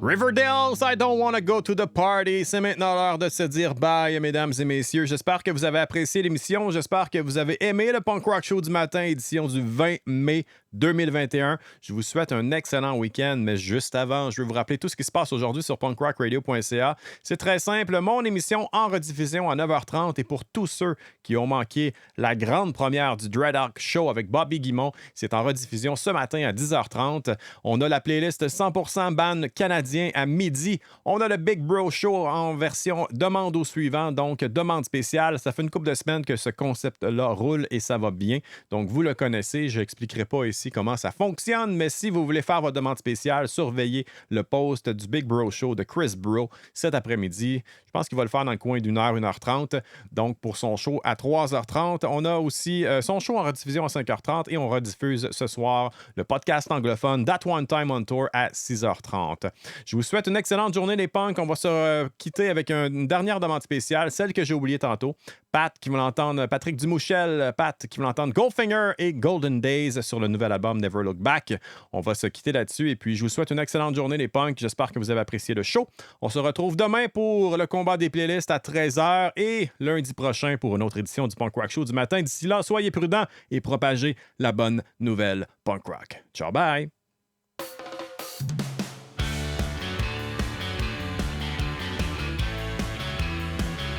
Riverdales, I don't want to go to the party. C'est maintenant l'heure de se dire bye, mesdames et messieurs. J'espère que vous avez apprécié l'émission. J'espère que vous avez aimé le Punk Rock Show du matin, édition du 20 mai 2021. Je vous souhaite un excellent week-end, mais juste avant, je vais vous rappeler tout ce qui se passe aujourd'hui sur punkrockradio.ca. C'est très simple. Mon émission en rediffusion à 9h30 et pour tous ceux qui ont manqué la grande première du Dreadhawk Show avec Bobby Guimont, c'est en rediffusion ce matin à 10h30. On a la playlist 100% ban canadien à midi. On a le Big Bro Show en version demande au suivant, donc demande spéciale. Ça fait une couple de semaines que ce concept-là roule et ça va bien. Donc, vous le connaissez. Je n'expliquerai pas ici comment ça fonctionne, mais si vous voulez faire votre demande spéciale, surveillez le post du Big Bro Show de Chris Bro cet après-midi. Je pense qu'il va le faire dans le coin d'une heure, 1h30. Donc, pour son show à 3h30. On a aussi son show en rediffusion à 5h30 et on rediffuse ce soir le podcast anglophone That One Time on Tour à 6h30. Je vous souhaite une excellente journée, les punks. On va se quitter avec une dernière demande spéciale, celle que j'ai oubliée tantôt. Pat qui veut l'entendre, Patrick Dumouchel, Pat qui veut l'entendre Goldfinger et Golden Days sur le nouvel album Never Look Back. On va se quitter là-dessus et puis je vous souhaite une excellente journée, les punks. J'espère que vous avez apprécié le show. On se retrouve demain pour le combat des playlists à 13h et lundi prochain pour une autre édition du Punk Rock Show du matin. D'ici là, soyez prudents et propagez la bonne nouvelle punk rock. Ciao, bye!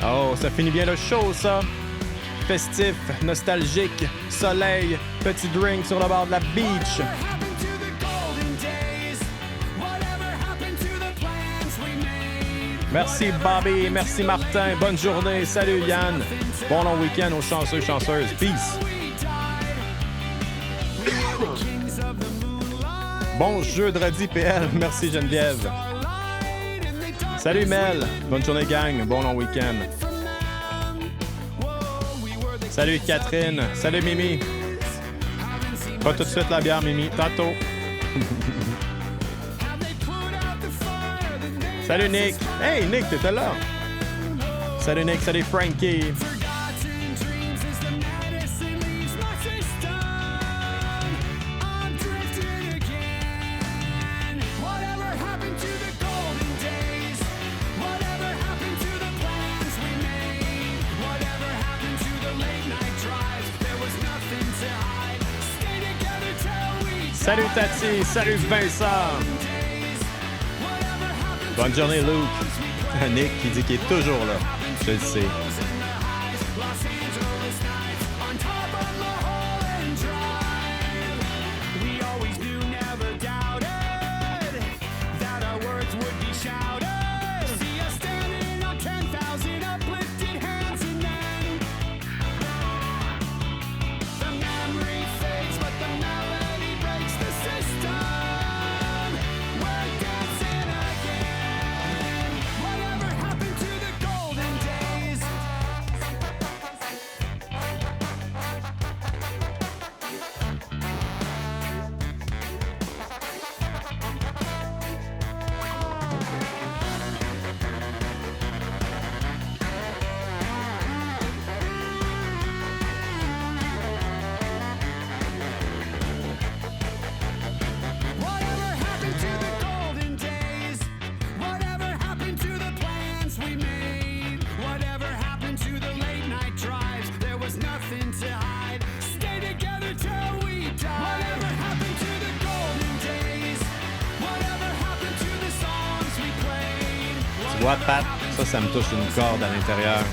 Oh, ça finit bien le show, ça! Festif, nostalgique, soleil, petit drink sur le bord de la beach. Merci Bobby, merci Martin, bonne journée, salut Yann, bon long week-end aux chanceux, chanceuses, peace! Bon jeu de radis PL, merci Geneviève. Salut Mel, bonne journée gang, bon long week-end. Salut Catherine, salut Mimi. Pas tout de suite la bière Mimi, tantôt. Salut Nick, hey Nick, t'étais là. Salut Nick, salut Frankie. Salut Tati, salut Vincent. Bonne journée Luke. Nick qui dit qu'il est toujours là. Je le sais. Tu vois, Pat, ça me touche une corde à l'intérieur.